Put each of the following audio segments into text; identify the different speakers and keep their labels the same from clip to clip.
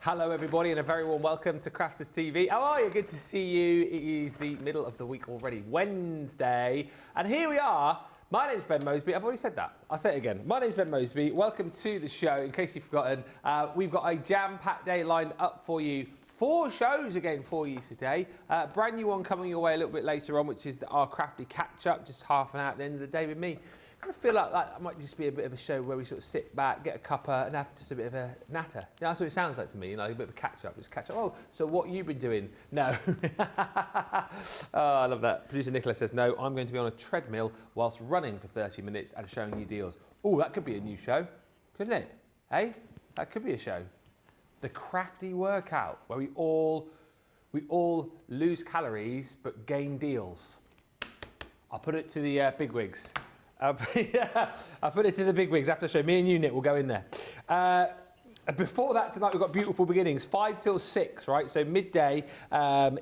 Speaker 1: Hello everybody and a very warm welcome to Crafters TV. How are you? Good to see you. It is the middle of the week already, Wednesday. And here we are. My name's Ben Moseby. I've already said that. I'll say it again. My name's Ben Moseby. Welcome to the show. In case you've forgotten, we've got a jam-packed day lined up for you. 4 shows again for you today. Brand new one coming your way a little bit later on, which is our Crafty Catch-Up, just half an hour at the end of the day with me. I feel like that might just be a bit of a show where we sort of sit back, get a cuppa and have just a bit of a natter. You know, that's what it sounds like to me, you know, a bit of a catch-up, just catch up. Oh, so what you been doing? No. Oh, I love that. Producer Nicola says, no, I'm going to be on a treadmill whilst running for 30 minutes and showing you deals. Oh, that could be a new show, couldn't it? Hey, that could be a show. The Crafty Workout, where we all lose calories but gain deals. I'll put it to the bigwigs. I'll put it to the bigwigs after the show. Me and you, Nick, will go in there. Before that, tonight we've got Beautiful Beginnings, 5 till 6, right? So midday,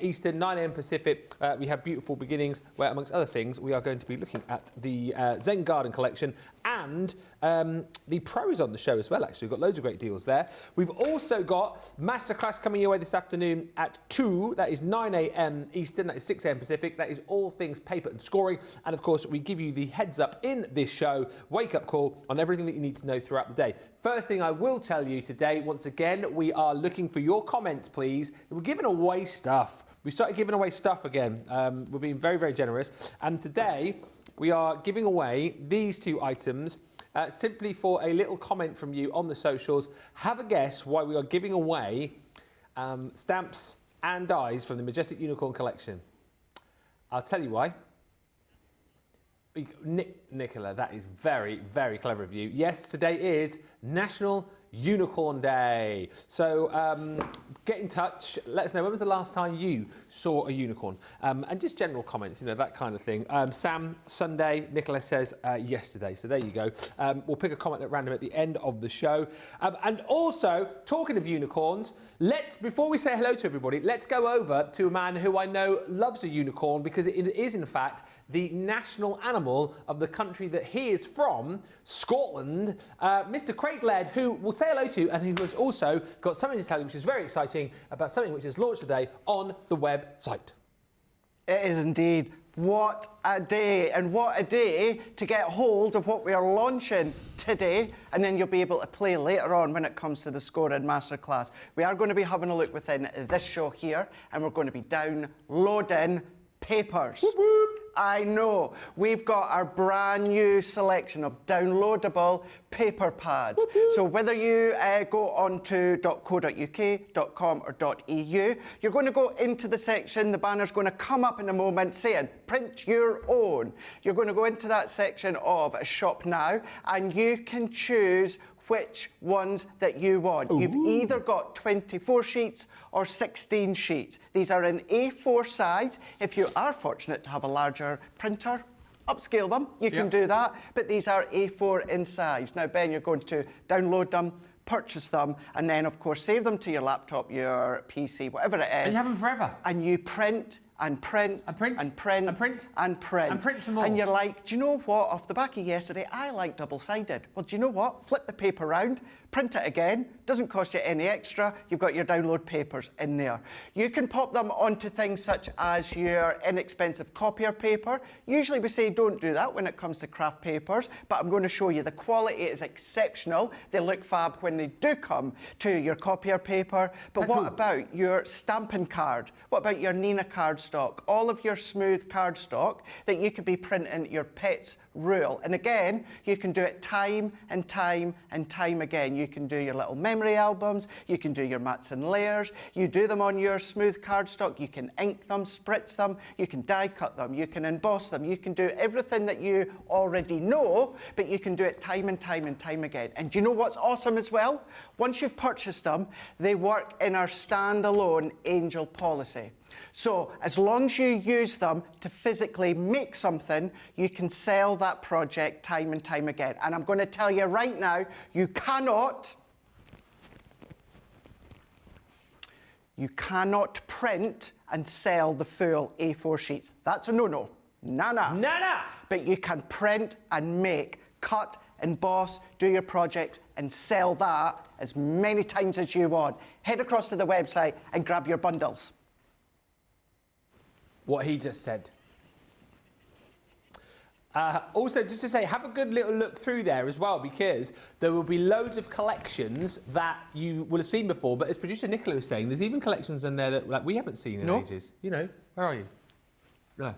Speaker 1: Eastern, 9 AM Pacific, we have Beautiful Beginnings, where, amongst other things, we are going to be looking at the Zen Garden collection, and the Pro is on the show as well, actually. We've got loads of great deals there. We've also got Masterclass coming your way this afternoon at 2. That is 9 AM Eastern, that is 6 AM Pacific. That is all things paper and scoring. And, of course, we give you the heads up in this show, wake-up call on everything that you need to know throughout the day. First thing I will tell you today, once again, we are looking for your comments, please. We're giving away stuff. We started giving away stuff again. We're being very, very generous. And today, we are giving away these 2 items simply for a little comment from you on the socials. Have a guess why we are giving away stamps and dies from the Majestic Unicorn collection. I'll tell you why. Nicola, that is very, very clever of you. Yes, today is National Unicorn Day. So get in touch. Let us know, when was the last time you saw a unicorn? And just general comments, you know, that kind of thing. Sam, Sunday. Nicola says yesterday. So there you go. We'll pick a comment at random at the end of the show. And also, talking of unicorns, before we say hello to everybody, let's go over to a man who I know loves a unicorn, because it is, in fact, the national animal of the country that he is from, Scotland, Mr. Craig Laird, who will say hello to you, and who has also got something to tell you which is very exciting about something which is launched today on the website.
Speaker 2: It is indeed. What a day, and what a day to get hold of what we are launching today, and then you'll be able to play later on when it comes to the scoring masterclass. We are going to be having a look within this show here, and we're going to be downloading papers. Whoop, whoop. I know. We've got our brand new selection of downloadable paper pads. Whoop, whoop. So whether you go on to .co.uk, .com or .eu, you're going to go into the section, the banner's going to come up in a moment saying, print your own. You're going to go into that section of Shop Now, and you can choose which ones that you want. Ooh. You've either got 24 sheets or 16 sheets. These are in A4 size. If you are fortunate to have a larger printer, upscale them, you can do that, but these are A4 in size. Now, Ben, you're going to download them, purchase them, and then, of course, save them to your laptop, your PC, whatever it is.
Speaker 1: And you have them forever.
Speaker 2: And you print and print
Speaker 1: and print
Speaker 2: and print
Speaker 1: and print
Speaker 2: and print
Speaker 1: and print some more.
Speaker 2: And you're like, do you know what? Off the back of yesterday, I like double-sided. Well, do you know what? Flip the paper around, print it again. Doesn't cost you any extra. You've got your download papers in there. You can pop them onto things such as your inexpensive copier paper. Usually we say don't do that when it comes to craft papers, but I'm going to show you the quality is exceptional. They look fab when they do come to your copier paper. But what about your stamping card? What about your Nina cardstock? All of your smooth cardstock that you could be printing your pet's rule. And again, you can do it time and time and time again. You can do your little memory albums, you can do your mats and layers, you do them on your smooth cardstock, you can ink them, spritz them, you can die cut them, you can emboss them, you can do everything that you already know, but you can do it time and time and time again. And do you know what's awesome as well? Once you've purchased them, they work in our standalone Angel policy. So as long as you use them to physically make something, you can sell that project time and time again. And I'm going to tell you right now, you cannot print and sell the full A4 sheets. That's a no-no. Nah.
Speaker 1: Nah.
Speaker 2: But you can print and make cut emboss, do your projects, and sell that as many times as you want. Head across to the website and grab your bundles.
Speaker 1: What he just said. Also, just to say, have a good little look through there as well, because there will be loads of collections that you will have seen before. But as producer Nicola was saying, there's even collections in there that like, we haven't seen in ages. You know, where are you? No.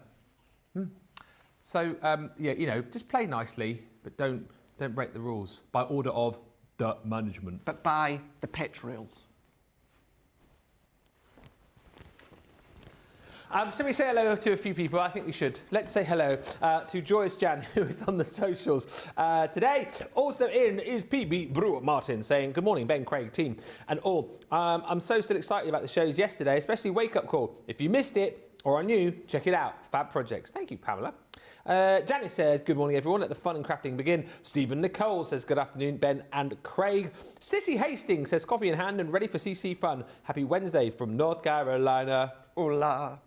Speaker 1: So, yeah, you know, just play nicely, but don't break the rules by order of the management.
Speaker 2: But buy the pitch rules.
Speaker 1: Should we say hello to a few people? I think we should. Let's say hello to Joyce Jan, who is on the socials today. Also in is PB Brewer Martin saying, good morning, Ben, Craig, team, and all. I'm still excited about the shows yesterday, especially Wake Up Call. If you missed it or are new, check it out. Fab projects. Thank you, Pamela. Janice says, good morning, everyone. Let the fun and crafting begin. Stephen Nicole says, good afternoon, Ben and Craig. Sissy Hastings says, coffee in hand and ready for CC fun. Happy Wednesday from North Carolina.
Speaker 2: Hola.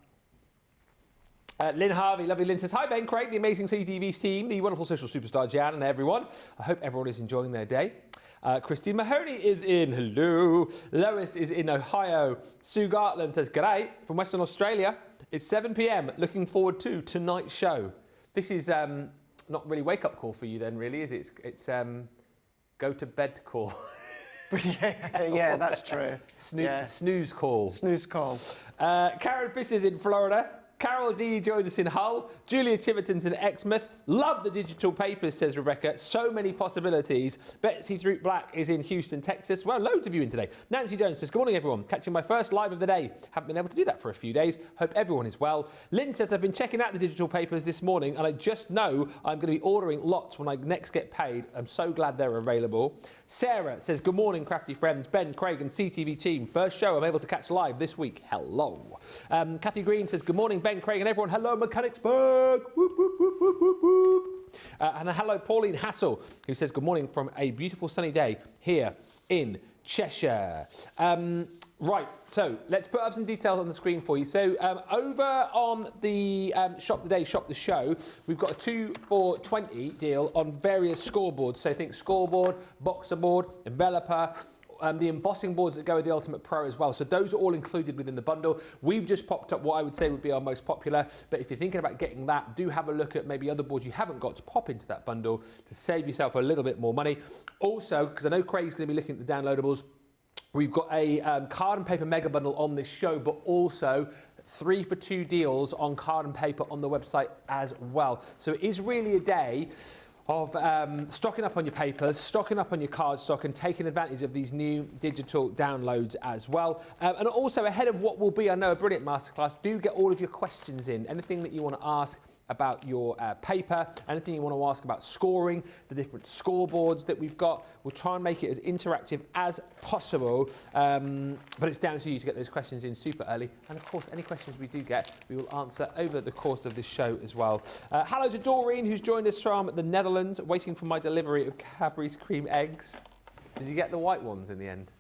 Speaker 1: Lynn Harvey, lovely Lynn says, hi Ben, Craig, the amazing CTV's team, the wonderful social superstar Jan and everyone. I hope everyone is enjoying their day. Christine Mahoney is in, hello. Lois is in Ohio. Sue Gartland says, g'day from Western Australia. It's 7 p.m, looking forward to tonight's show. This is not really wake-up call for you then, really, is it? It's go to bed call.
Speaker 2: yeah, that's true.
Speaker 1: Snooze call.
Speaker 2: Snooze call.
Speaker 1: Karen Fisher's in Florida. Carol G joins us in Hull. Julia Chiverton's in Exmouth. Love the digital papers, says Rebecca. So many possibilities. Betsy Droop Black is in Houston, Texas. Well, loads of you in today. Nancy Jones says, good morning, everyone. Catching my first live of the day. Haven't been able to do that for a few days. Hope everyone is well. Lynn says, I've been checking out the digital papers this morning, and I just know I'm going to be ordering lots when I next get paid. I'm so glad they're available. Sarah says, good morning, crafty friends. Ben, Craig and CTV team. First show I'm able to catch live this week. Hello. Kathy Green says, good morning, Ben, Craig and everyone. Hello, Mechanicsburg. Whoop, whoop, whoop, whoop, whoop, whoop. And hello, Pauline Hassel, who says, good morning from a beautiful sunny day here in Cheshire. Right, so let's put up some details on the screen for you. So over on the Shop the Day, Shop the Show, we've got a 2 for 20 deal on various scoreboards. So think scoreboard, boxer board, enveloper, the embossing boards that go with the Ultimate Pro as well. So those are all included within the bundle. We've just popped up what I would say would be our most popular. But if you're thinking about getting that, do have a look at maybe other boards you haven't got to pop into that bundle to save yourself a little bit more money. Also, because I know Craig's going to be looking at the downloadables, we've got a card and paper mega bundle on this show, but also 3 for 2 deals on card and paper on the website as well. So it is really a day of stocking up on your papers, stocking up on your card stock and taking advantage of these new digital downloads as well. And also ahead of what will be, I know, a brilliant masterclass, do get all of your questions in. Anything that you want to ask about your paper, anything you want to ask about scoring, the different scoreboards that we've got. We'll try and make it as interactive as possible, but it's down to you to get those questions in super early. And of course, any questions we do get, we will answer over the course of this show as well. Hello to Doreen, who's joined us from the Netherlands, waiting for my delivery of Cadbury's cream eggs. Did you get the white ones in the end?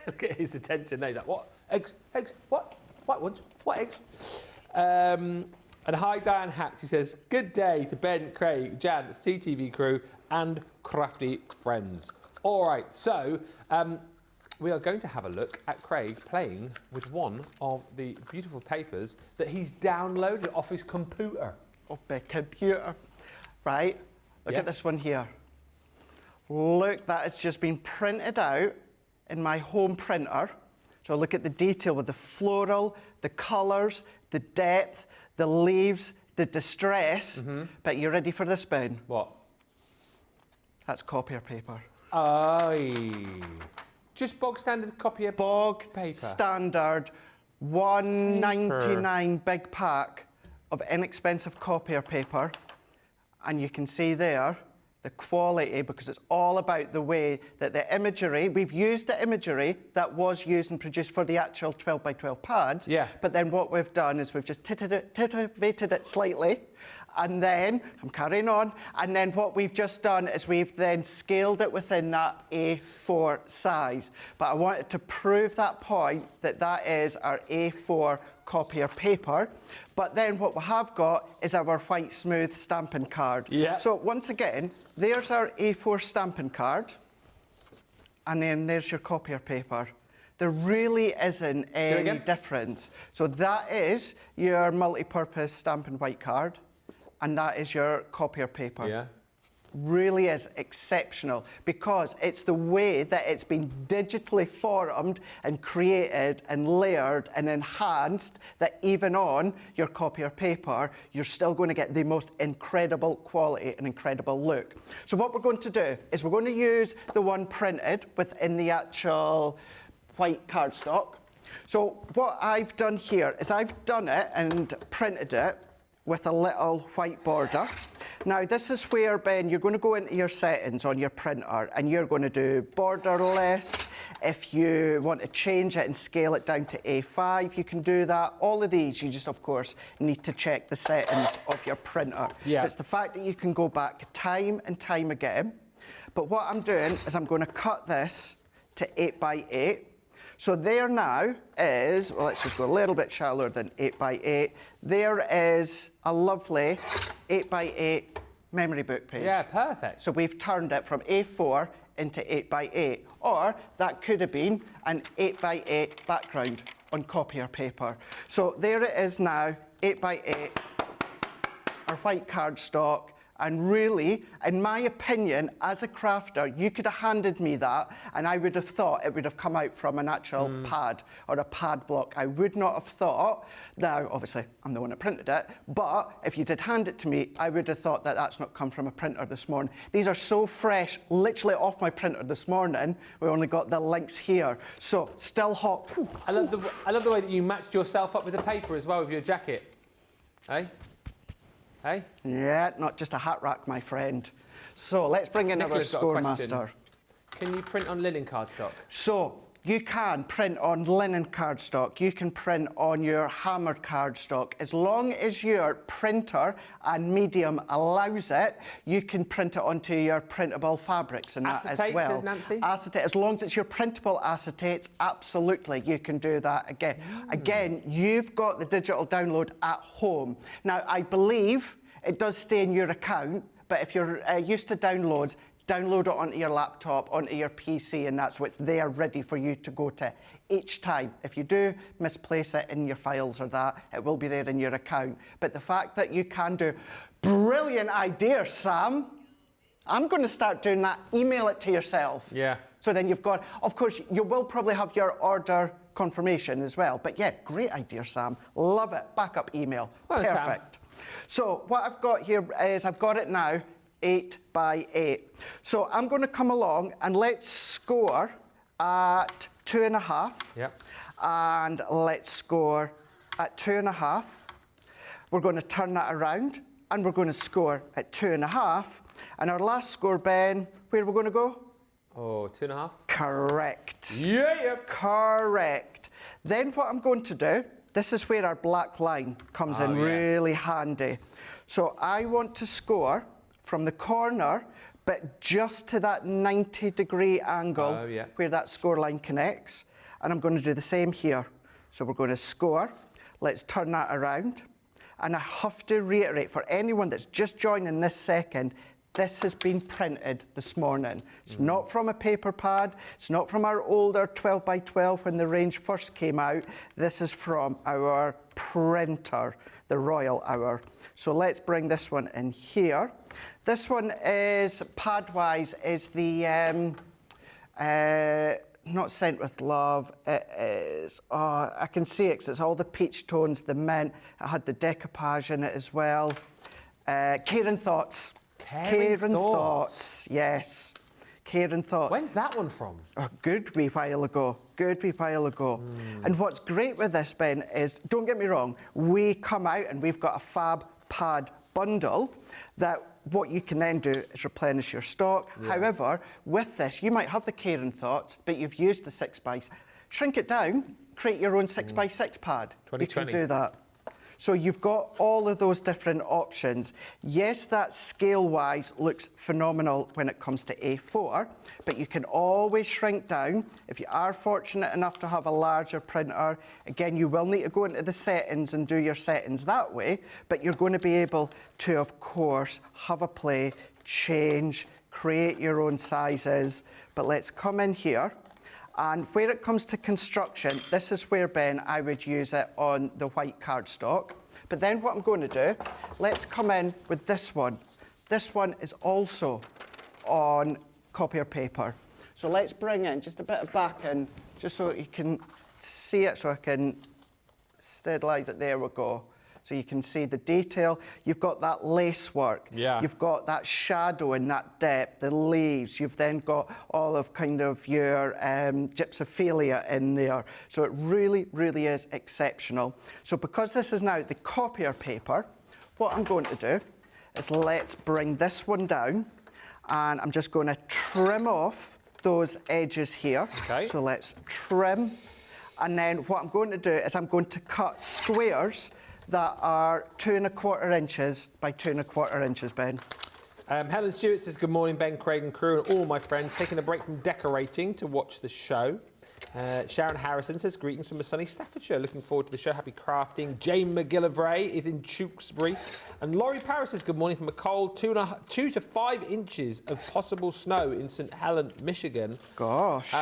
Speaker 1: Look at his attention now. He's like, what? Eggs? Eggs? What? White ones? What eggs? And hi, Diane Hack, who says, good day to Ben, Craig, Jan, CTV crew, and crafty friends. All right, so we are going to have a look at Craig playing with one of the beautiful papers that he's downloaded off his computer.
Speaker 2: Off my computer. Right, look at this one here. Look, that has just been printed out in my home printer. So look at the detail with the floral, the colours, the depth, the leaves, the distress. But you ready for this, Ben?
Speaker 1: What?
Speaker 2: That's copier paper.
Speaker 1: Aye. Just bog standard copier
Speaker 2: Bog
Speaker 1: paper.
Speaker 2: standard $1.99 big pack of inexpensive copier paper. And you can see there the quality, because it's all about the way that the imagery, we've used the imagery that was used and produced for the actual 12 by 12 pads.
Speaker 1: Yeah.
Speaker 2: But then what we've done is we've just titivated it slightly And then, I'm carrying on, and then what we've just done is we've then scaled it within that A4 size. But I wanted to prove that point that that is our A4 copier paper. But then what we have got is our white smooth stamping card.
Speaker 1: Yeah.
Speaker 2: So once again, there's our A4 stamping card, and then there's your copier paper. There really isn't any difference. So that is your multi-purpose stamping white card, and that is your copier paper.
Speaker 1: Yeah.
Speaker 2: Really is exceptional because it's the way that it's been digitally formed and created and layered and enhanced that even on your copier paper, you're still going to get the most incredible quality and incredible look. So what we're going to do is we're going to use the one printed within the actual white cardstock. So what I've done here is I've done it and printed it with a little white border. Now this is where, Ben, you're going to go into your settings on your printer and you're going to do borderless. If you want to change it and scale it down to A5, you can do that. All of these, you just, of course, need to check the settings of your printer.
Speaker 1: Yeah.
Speaker 2: It's the fact that you can go back time and time again. But what I'm doing is I'm going to cut this to 8 by 8. So there now is, well, let's just go a little bit shallower than 8 by 8. There is a lovely 8 by 8 memory book page.
Speaker 1: Yeah, perfect.
Speaker 2: So we've turned it from A4 into 8 by 8. Or that could have been an 8 by 8 background on copier paper. So there it is now, 8 by 8, our white cardstock. And really, in my opinion, as a crafter, you could have handed me that and I would have thought it would have come out from an actual pad or a pad block. I would not have thought, now obviously I'm the one that printed it, but if you did hand it to me, I would have thought that that's not come from a printer this morning. These are so fresh, literally off my printer this morning. We only got the links here. So still hot.
Speaker 1: I love the way that you matched yourself up with the paper as well with your jacket. Hey? Hey?
Speaker 2: Yeah, not just a hat rack, my friend. So let's bring in
Speaker 1: Nicola's
Speaker 2: our
Speaker 1: got a
Speaker 2: score
Speaker 1: question.
Speaker 2: master.
Speaker 1: Can you print on linen cardstock?
Speaker 2: So you can print on linen cardstock, you can print on your hammered cardstock. As long as your printer and medium allows it, you can print it onto your printable fabrics and that
Speaker 1: Acetate,
Speaker 2: as well.
Speaker 1: says Nancy.
Speaker 2: Acetate, as long as it's your printable acetates, absolutely, you can do that again. Again, you've got the digital download at home. Now, I believe it does stay in your account, but if you're used to downloads, download it onto your laptop, onto your PC, and that's what's there ready for you to go to each time. If you do misplace it in your files or that, it will be there in your account. But the fact that you can do, brilliant idea, Sam. I'm going to start doing that. Email it to yourself.
Speaker 1: Yeah.
Speaker 2: So then you've got, of course, you will probably have your order confirmation as well. But yeah, great idea, Sam. Love it. Backup email.
Speaker 1: Well, Sam.
Speaker 2: Perfect. So what I've got here is I've got it now. 8 by 8. So I'm going to come along and let's score at 2.5.
Speaker 1: Yep.
Speaker 2: And let's score at 2.5. We're going to turn that around and we're going to score at 2.5. And our last score, Ben, where are we going to go?
Speaker 1: Oh, 2.5?
Speaker 2: Correct.
Speaker 1: Yeah.
Speaker 2: Correct. Then what I'm going to do, this is where our black line comes in really handy. So I want to score from the corner, but just to that 90-degree angle where that score line connects. And I'm going to do the same here. So we're going to score. Let's turn that around. And I have to reiterate, for anyone that's just joining this second, this has been printed this morning. It's not from a paper pad. It's not from our older 12 by 12 when the range first came out. This is from our printer, the Royal Hour. So let's bring this one in here. This one is, pad-wise, is the, not Scent with Love, it is, oh, I can see it because it's all the peach tones, the mint, it had the decoupage in it as well. Care and Thoughts.
Speaker 1: Care and Thoughts.
Speaker 2: Yes. Care and Thoughts.
Speaker 1: When's that one from?
Speaker 2: A good wee while ago. Good wee while ago. And what's great with this, Ben, is, don't get me wrong, we come out and we've got a fab pad bundle that what you can then do is replenish your stock. However, with this, you might have the Care and Thoughts, but you've used the 6x. Shrink it down, create your own 6x6 pad. You can
Speaker 1: 2020.
Speaker 2: do that. So you've got all of those different options. Yes, that scale-wise looks phenomenal when it comes to A4, but you can always shrink down. If you are fortunate enough to have a larger printer, again, you will need to go into the settings and do your settings that way, but you're going to be able to, of course, have a play, change, create your own sizes. But let's come in here. And where it comes to construction, this is where, Ben, I would use it on the white cardstock. But then what I'm going to do, let's come in with this one. This one is also on copier paper. So let's bring in just a bit of backing, just so you can see it, so I can sterilise it. There we go. So you can see the detail. You've got that lace work.
Speaker 1: Yeah.
Speaker 2: You've got that shadow and that depth, the leaves. You've then got all of kind of your gypsophilia in there. So it really, really is exceptional. So because this is now the copier paper, what I'm going to do is let's bring this one down, and I'm just going to trim off those edges here.
Speaker 1: Okay.
Speaker 2: So let's trim. And then what I'm going to do is I'm going to cut squares that are 2 1/4 inches by 2 1/4 inches, Ben.
Speaker 1: Helen Stewart says, good morning, Ben, Craig and crew, and all my friends. Taking a break from decorating to watch the show. Sharon Harrison says, greetings from a sunny Staffordshire. Looking forward to the show. Happy crafting. Jane McGillivray is in Tewkesbury. And Laurie Paris says, good morning from a cold 2 to 5 inches of possible snow in St. Helen, Michigan.
Speaker 2: Gosh.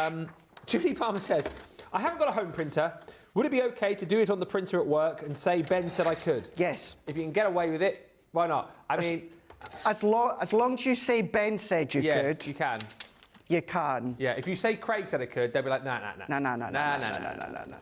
Speaker 1: Julie Palmer says, I haven't got a home printer. Would it be okay to do it on the printer at work and say Ben said I could?
Speaker 2: Yes.
Speaker 1: If you can get away with it, why not? I mean...
Speaker 2: As long as you say Ben said you could.
Speaker 1: You can.
Speaker 2: You can.
Speaker 1: Yeah, if you say Craig said I could, they'll be like, no.
Speaker 2: No.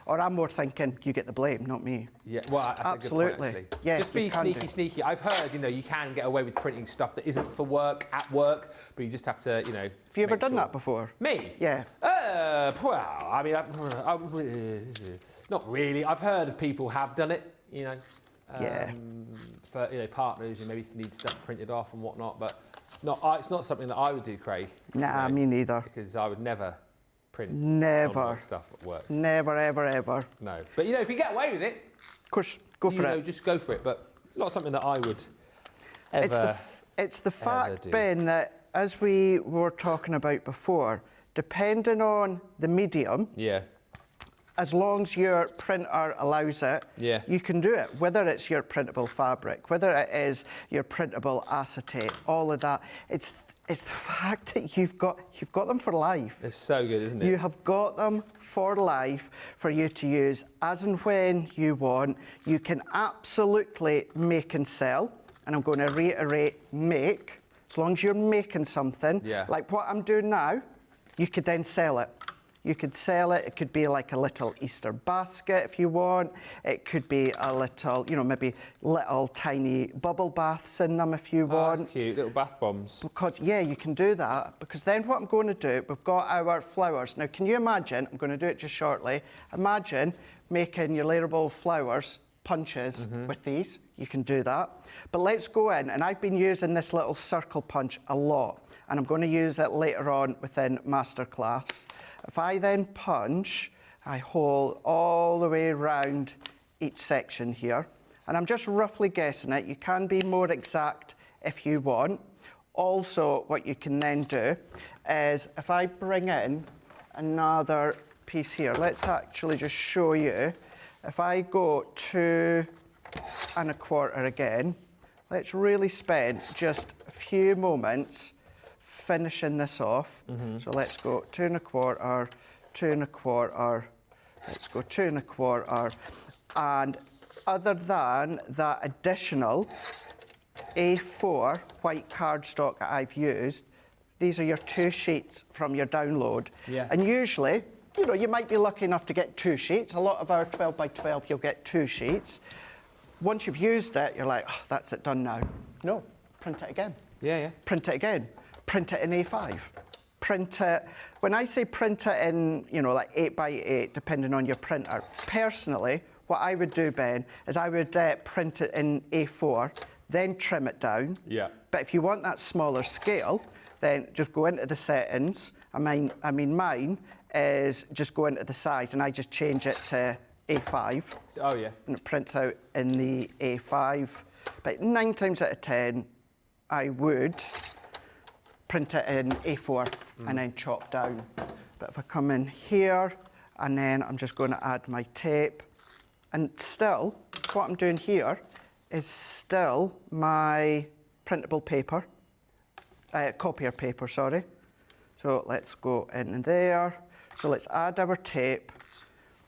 Speaker 2: Or I'm more thinking you get the blame, not me.
Speaker 1: Yeah, well, that's
Speaker 2: Absolutely.
Speaker 1: a good point, actually.
Speaker 2: Yes,
Speaker 1: just be sneaky. I've heard, you can get away with printing stuff that isn't for work, at work, but you just have to,
Speaker 2: Have you ever done that before?
Speaker 1: Me?
Speaker 2: Yeah.
Speaker 1: Well, I mean, not really. I've heard of people have done it,
Speaker 2: Yeah.
Speaker 1: for partners who maybe need stuff printed off and whatnot, but it's not something that I would do, Craig.
Speaker 2: Nah, me neither.
Speaker 1: Because I would never print
Speaker 2: Never.
Speaker 1: stuff at work.
Speaker 2: Never, ever, ever.
Speaker 1: No. But if you get away with it,
Speaker 2: Of course, go for it.
Speaker 1: just go for it. But not something that I would ever.
Speaker 2: It's the fact,
Speaker 1: do.
Speaker 2: Ben, that as we were talking about before, depending on the medium,
Speaker 1: Yeah.
Speaker 2: as long as your printer allows it,
Speaker 1: Yeah.
Speaker 2: you can do it. Whether it's your printable fabric, whether it is your printable acetate, all of that. It's the fact that you've got them for life.
Speaker 1: It's so good, isn't it?
Speaker 2: You have got them for life for you to use as and when you want. You can absolutely make and sell. And I'm going to reiterate, make. As long as you're making something,
Speaker 1: Yeah.
Speaker 2: like what I'm doing now, you could then sell it. You could sell it. It could be like a little Easter basket if you want. It could be a little, maybe little tiny bubble baths in them if you want.
Speaker 1: That's cute, little bath bombs.
Speaker 2: Because, yeah, you can do that. Because then what I'm going to do, we've got our flowers. Now, can you imagine, I'm going to do it just shortly, imagine making your layerable flowers punches with these. You can do that. But let's go in, and I've been using this little circle punch a lot, and I'm going to use it later on within Masterclass. If I then punch, I hold all the way around each section here, and I'm just roughly guessing it. You can be more exact if you want. Also, what you can then do is if I bring in another piece here, let's actually just show you. If I go 2 1/4 again, let's really spend just a few moments finishing this off. So let's go 2 1/4, 2 1/4, let's go 2 1/4. And other than that additional A4 white cardstock that I've used, these are your 2 sheets from your download.
Speaker 1: Yeah.
Speaker 2: And usually, you might be lucky enough to get 2 sheets. A lot of our 12 by 12, you'll get 2 sheets. Once you've used it, you're like, that's it, done now. No, print it again.
Speaker 1: Yeah.
Speaker 2: Print it again. Print it in A5. Print it, when I say print it in, like 8 by 8, depending on your printer, personally, what I would do, Ben, is I would print it in A4, then trim it down.
Speaker 1: Yeah.
Speaker 2: But if you want that smaller scale, then just go into the settings. Mine is just go into the size, and I just change it to A5.
Speaker 1: Oh, yeah.
Speaker 2: And it prints out in the A5. But 9 times out of 10, I would print it in A4 and then chop down. But if I come in here, and then I'm just going to add my tape, and still, what I'm doing here is still my printable paper, copier paper, sorry. So let's go in there. So let's add our tape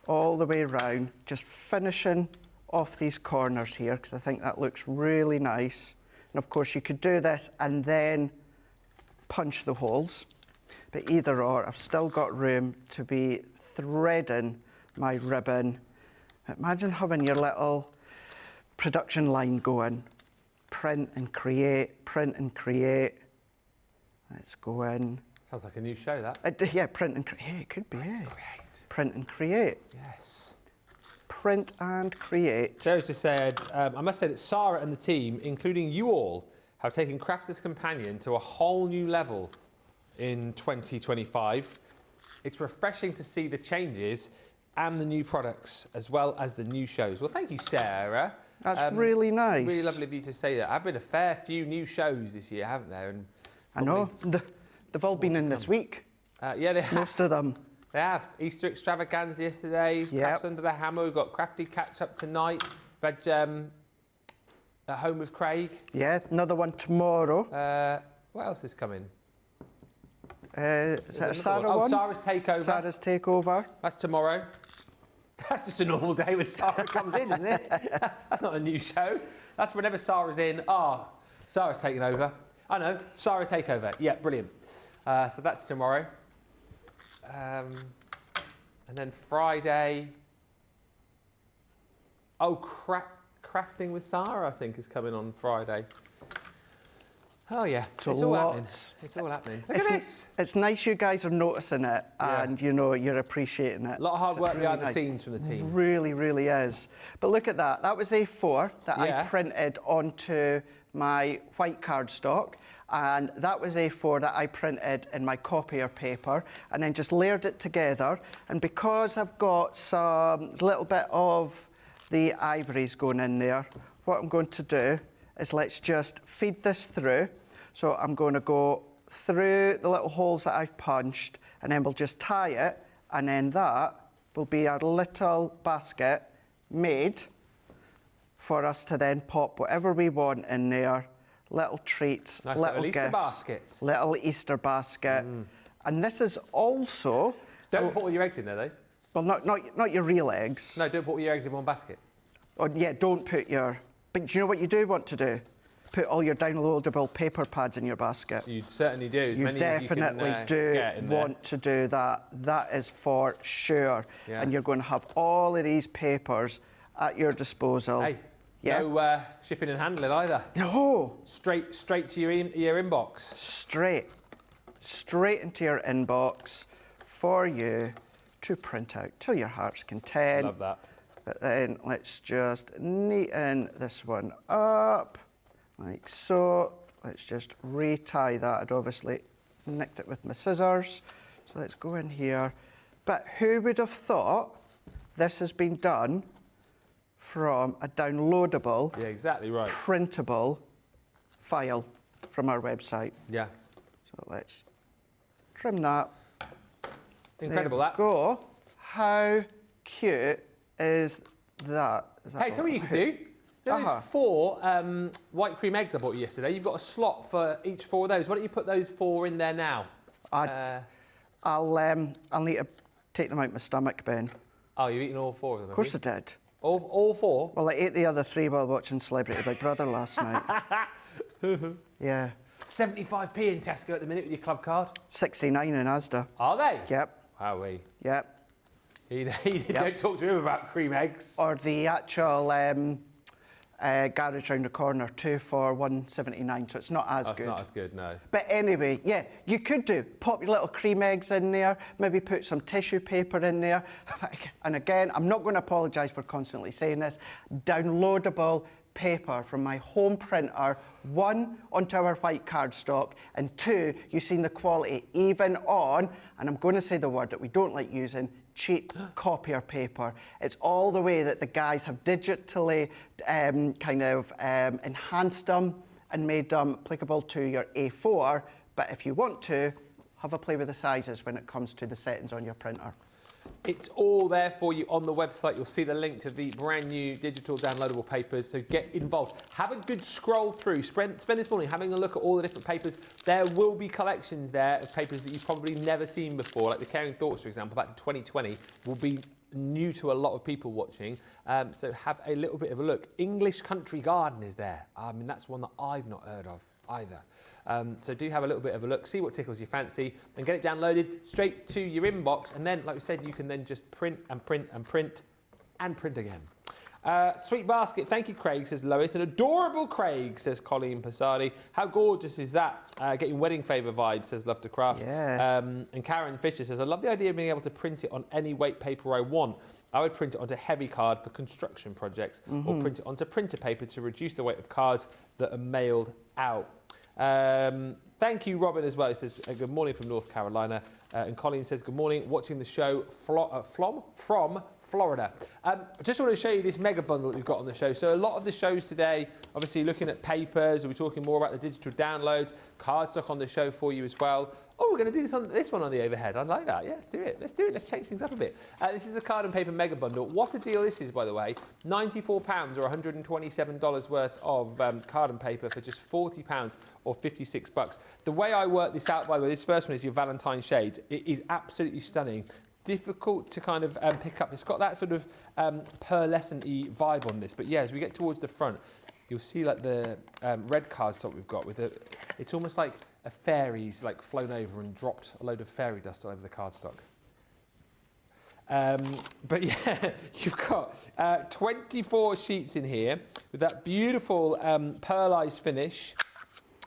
Speaker 2: all the way around, just finishing off these corners here, because I think that looks really nice. And of course you could do this and then punch the holes, but either or, I've still got room to be threading my ribbon. Imagine having your little production line going, print and create, print and create. Let's go in.
Speaker 1: Sounds like a new show, that.
Speaker 2: Yeah, print and create, it could be, yeah.
Speaker 1: Create.
Speaker 2: Print and create.
Speaker 1: Yes.
Speaker 2: Print and create.
Speaker 1: Sarah's just said, I must say that Sarah and the team, including you all, have taken Crafter's Companion to a whole new level in 2025. It's refreshing to see the changes and the new products, as well as the new shows. Well, thank you, Sarah.
Speaker 2: That's really nice.
Speaker 1: Really lovely of you to say that. I've been a fair few new shows this year, haven't there? And
Speaker 2: I know. They've all been in this week.
Speaker 1: Yeah, they have.
Speaker 2: Most of them.
Speaker 1: They have. Easter extravaganza yesterday.
Speaker 2: Yep.
Speaker 1: Crafts Under the Hammer. We've got Crafty Catch Up tonight. We've had At Home with Craig.
Speaker 2: Yeah, another one tomorrow.
Speaker 1: What else is coming?
Speaker 2: Is that a Sarah
Speaker 1: Oh,
Speaker 2: one?
Speaker 1: Sarah's Takeover.
Speaker 2: Sarah's Takeover.
Speaker 1: That's tomorrow. That's just a normal day when Sarah comes in, isn't it? That's not a new show. That's whenever Sarah's in. Oh, Sarah's taking over. I know, Sarah's Takeover. Yeah, brilliant. So that's tomorrow. And then Friday. Oh, Crafting with Sarah, I think, is coming on Friday. Oh yeah,
Speaker 2: So
Speaker 1: it's all
Speaker 2: lots.
Speaker 1: happening. It's all happening. Look at this.
Speaker 2: It's nice you guys are noticing it and you know you're appreciating it.
Speaker 1: A lot of hard
Speaker 2: So
Speaker 1: work
Speaker 2: it's
Speaker 1: behind
Speaker 2: really
Speaker 1: the scenes from the team.
Speaker 2: Really, really is. But look at that. That was A4 that
Speaker 1: Yeah.
Speaker 2: I printed onto my white cardstock, and that was A4 that I printed in my copier paper, and then just layered it together. And because I've got some little bit of the ivories going in there, what I'm going to do is let's just feed this through. So I'm going to go through the little holes that I've punched, and then we'll just tie it, and then that will be our little basket made for us to then pop whatever we want in there. Little treats,
Speaker 1: Nice
Speaker 2: little
Speaker 1: little Easter
Speaker 2: gifts,
Speaker 1: basket.
Speaker 2: little Easter basket. And this is also,
Speaker 1: Don't put all your eggs in there, though.
Speaker 2: well, not your real eggs.
Speaker 1: No, don't put all your eggs in one basket.
Speaker 2: Oh, yeah, don't put your, but do you know what you do want to do? Put all your downloadable paper pads in your basket.
Speaker 1: You certainly do. As
Speaker 2: You
Speaker 1: many as you can,
Speaker 2: definitely do
Speaker 1: get in there.
Speaker 2: want to do that. That is for sure.
Speaker 1: Yeah.
Speaker 2: And you're going to have all of these papers at your disposal.
Speaker 1: Hey,
Speaker 2: Yeah.
Speaker 1: no shipping and handling either.
Speaker 2: No,
Speaker 1: Straight to your inbox.
Speaker 2: straight into your inbox for you to print out till your heart's content.
Speaker 1: Love that.
Speaker 2: But then let's just neaten this one up, like so. Let's just retie that. I'd obviously nicked it with my scissors. So let's go in here. But who would have thought this has been done from a downloadable,
Speaker 1: Yeah, exactly right.
Speaker 2: printable file from our website?
Speaker 1: Yeah.
Speaker 2: So let's trim that.
Speaker 1: Incredible
Speaker 2: There
Speaker 1: that.
Speaker 2: we go. How cute is that? Is that
Speaker 1: Hey, tell me what you could do. There
Speaker 2: Uh-huh.
Speaker 1: was 4 white cream eggs I bought you yesterday. You've got a slot for each 4 of those. Why don't you put those 4 in there now?
Speaker 2: I'll need to take them out my stomach, Ben.
Speaker 1: Oh, you've eaten all 4 of them.
Speaker 2: Of course I did.
Speaker 1: All 4?
Speaker 2: Well, I ate the other 3 while watching Celebrity Big Brother last night. Yeah.
Speaker 1: 75p in Tesco at the minute with your club card.
Speaker 2: 69 in Asda.
Speaker 1: Are they?
Speaker 2: Yep.
Speaker 1: Wowee.
Speaker 2: Yep.
Speaker 1: Don't talk to him about cream eggs.
Speaker 2: Or the actual garage round the corner, 2 for 179. So it's not as
Speaker 1: That's
Speaker 2: good.
Speaker 1: not as good, no.
Speaker 2: But anyway, yeah, you could do. Pop your little cream eggs in there, maybe put some tissue paper in there. And again, I'm not going to apologise for constantly saying this, downloadable paper from my home printer, 1, onto our white cardstock, and 2, you've seen the quality even on, and I'm going to say the word that we don't like using, cheap copier paper. It's all the way that the guys have digitally enhanced them and made them applicable to your A4. But if you want to, have a play with the sizes when it comes to the settings on your printer.
Speaker 1: It's all there for you on the website. You'll see the link to the brand new digital downloadable papers, so get involved. Have a good scroll through. Spend this morning having a look at all the different papers. There will be collections there of papers that you've probably never seen before, like the Caring Thoughts, for example, back to 2020, will be new to a lot of people watching. So have a little bit of a look. English Country Garden is there. I mean, that's one that I've not heard of either. So do have a little bit of a look, see what tickles your fancy, and get it downloaded straight to your inbox. And then, like we said, you can then just print and print and print and print again. Sweet basket, thank you, Craig, says Lois. An adorable Craig, says Colleen Passardi. How gorgeous is that? Getting wedding favour vibes, says Love to Craft.
Speaker 2: Yeah.
Speaker 1: And Karen Fisher says, I love the idea of being able to print it on any weight paper I want. I would print it onto heavy card for construction projects, or print it onto printer paper to reduce the weight of cards that are mailed out. Thank you, Robin, as well. He says, good morning from North Carolina. And Colleen says, good morning, watching the show from Florida. I just want to show you this mega bundle that we've got on the show. So a lot of the shows today, obviously looking at papers, we're talking more about the digital downloads, cardstock on the show for you as well. Oh, we're going to do this one on the overhead. I like that. Yeah, let's do it. Let's do it. Let's change things up a bit. This is the card and paper mega bundle. What a deal this is, by the way. £94 or $127 worth of card and paper for just £40 or $56. The way I work this out, by the way, this first one is your Valentine shades. It is absolutely stunning. Difficult to kind of pick up. It's got that sort of pearlescent-y vibe on this. But yeah, as we get towards the front, you'll see like the red cardstock we've got with it. It's almost like a fairy's like flown over and dropped a load of fairy dust all over the cardstock. But yeah, you've got 24 sheets in here with that beautiful pearlized finish.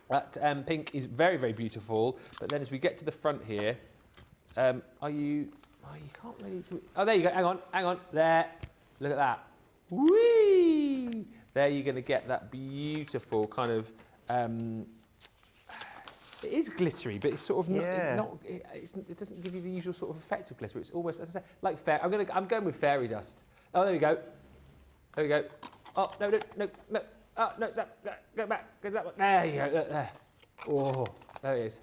Speaker 1: That pink is very, very beautiful. But then as we get to the front here, you can't really do it. Oh, there you go. Hang on. There. Look at that. Whee! There you're going to get that beautiful kind of... it is glittery, but it's sort of it doesn't give you the usual sort of effect of glitter. It's almost, as I say, like fair. I'm going with fairy dust. Oh, there we go. There we go. Oh, no. Oh, no, go back. Go that one. There you go. There. Oh, there it is.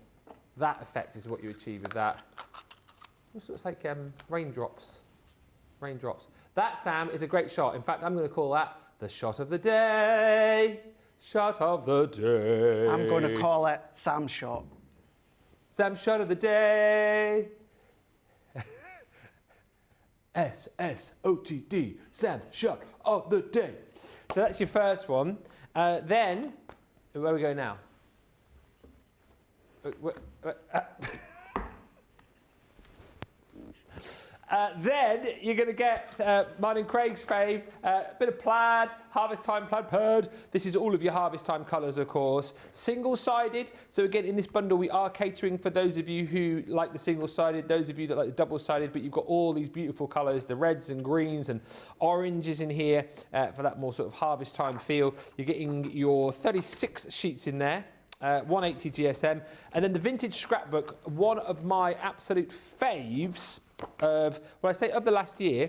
Speaker 1: That effect is what you achieve with that. It's like raindrops. Raindrops. That, Sam, is a great shot. In fact, I'm going to call that the shot of the day. Shot of the day.
Speaker 2: I'm going to call it Sam's shot.
Speaker 1: Sam's shot of the day. SSOTD. Sam's shot of the day. So that's your first one. Then, where we go now? Then you're going to get mine and Craig's fave, a bit of plaid, harvest time plaid purd. This is all of your harvest time colours, of course. Single-sided. So again, in this bundle, we are catering for those of you who like the single-sided, those of you that like the double-sided, but you've got all these beautiful colours, the reds and greens and oranges in here for that more sort of harvest time feel. You're getting your 36 sheets in there. 180 GSM. And then the vintage scrapbook, one of my absolute faves of, well, I say of the last year,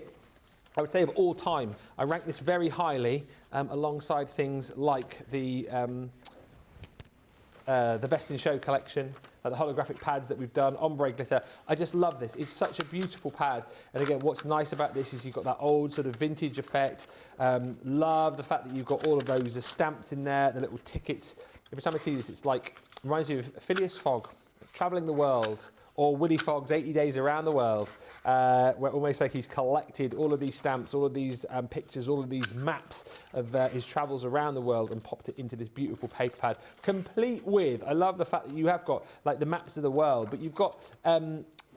Speaker 1: I would say of all time. I rank this very highly alongside things like the Best in Show collection, the holographic pads that we've done, ombre glitter. I just love this. It's such a beautiful pad. And again, what's nice about this is you've got that old sort of vintage effect. Love the fact that you've got all of those stamps in there, the little tickets. Every time I see this, it's like, reminds me of Phileas Fogg, travelling the world, or Willy Fogg's 80 Days Around the World, where almost like he's collected all of these stamps, all of these pictures, all of these maps of his travels around the world and popped it into this beautiful paper pad, complete with, I love the fact that you have got like the maps of the world, but you've got,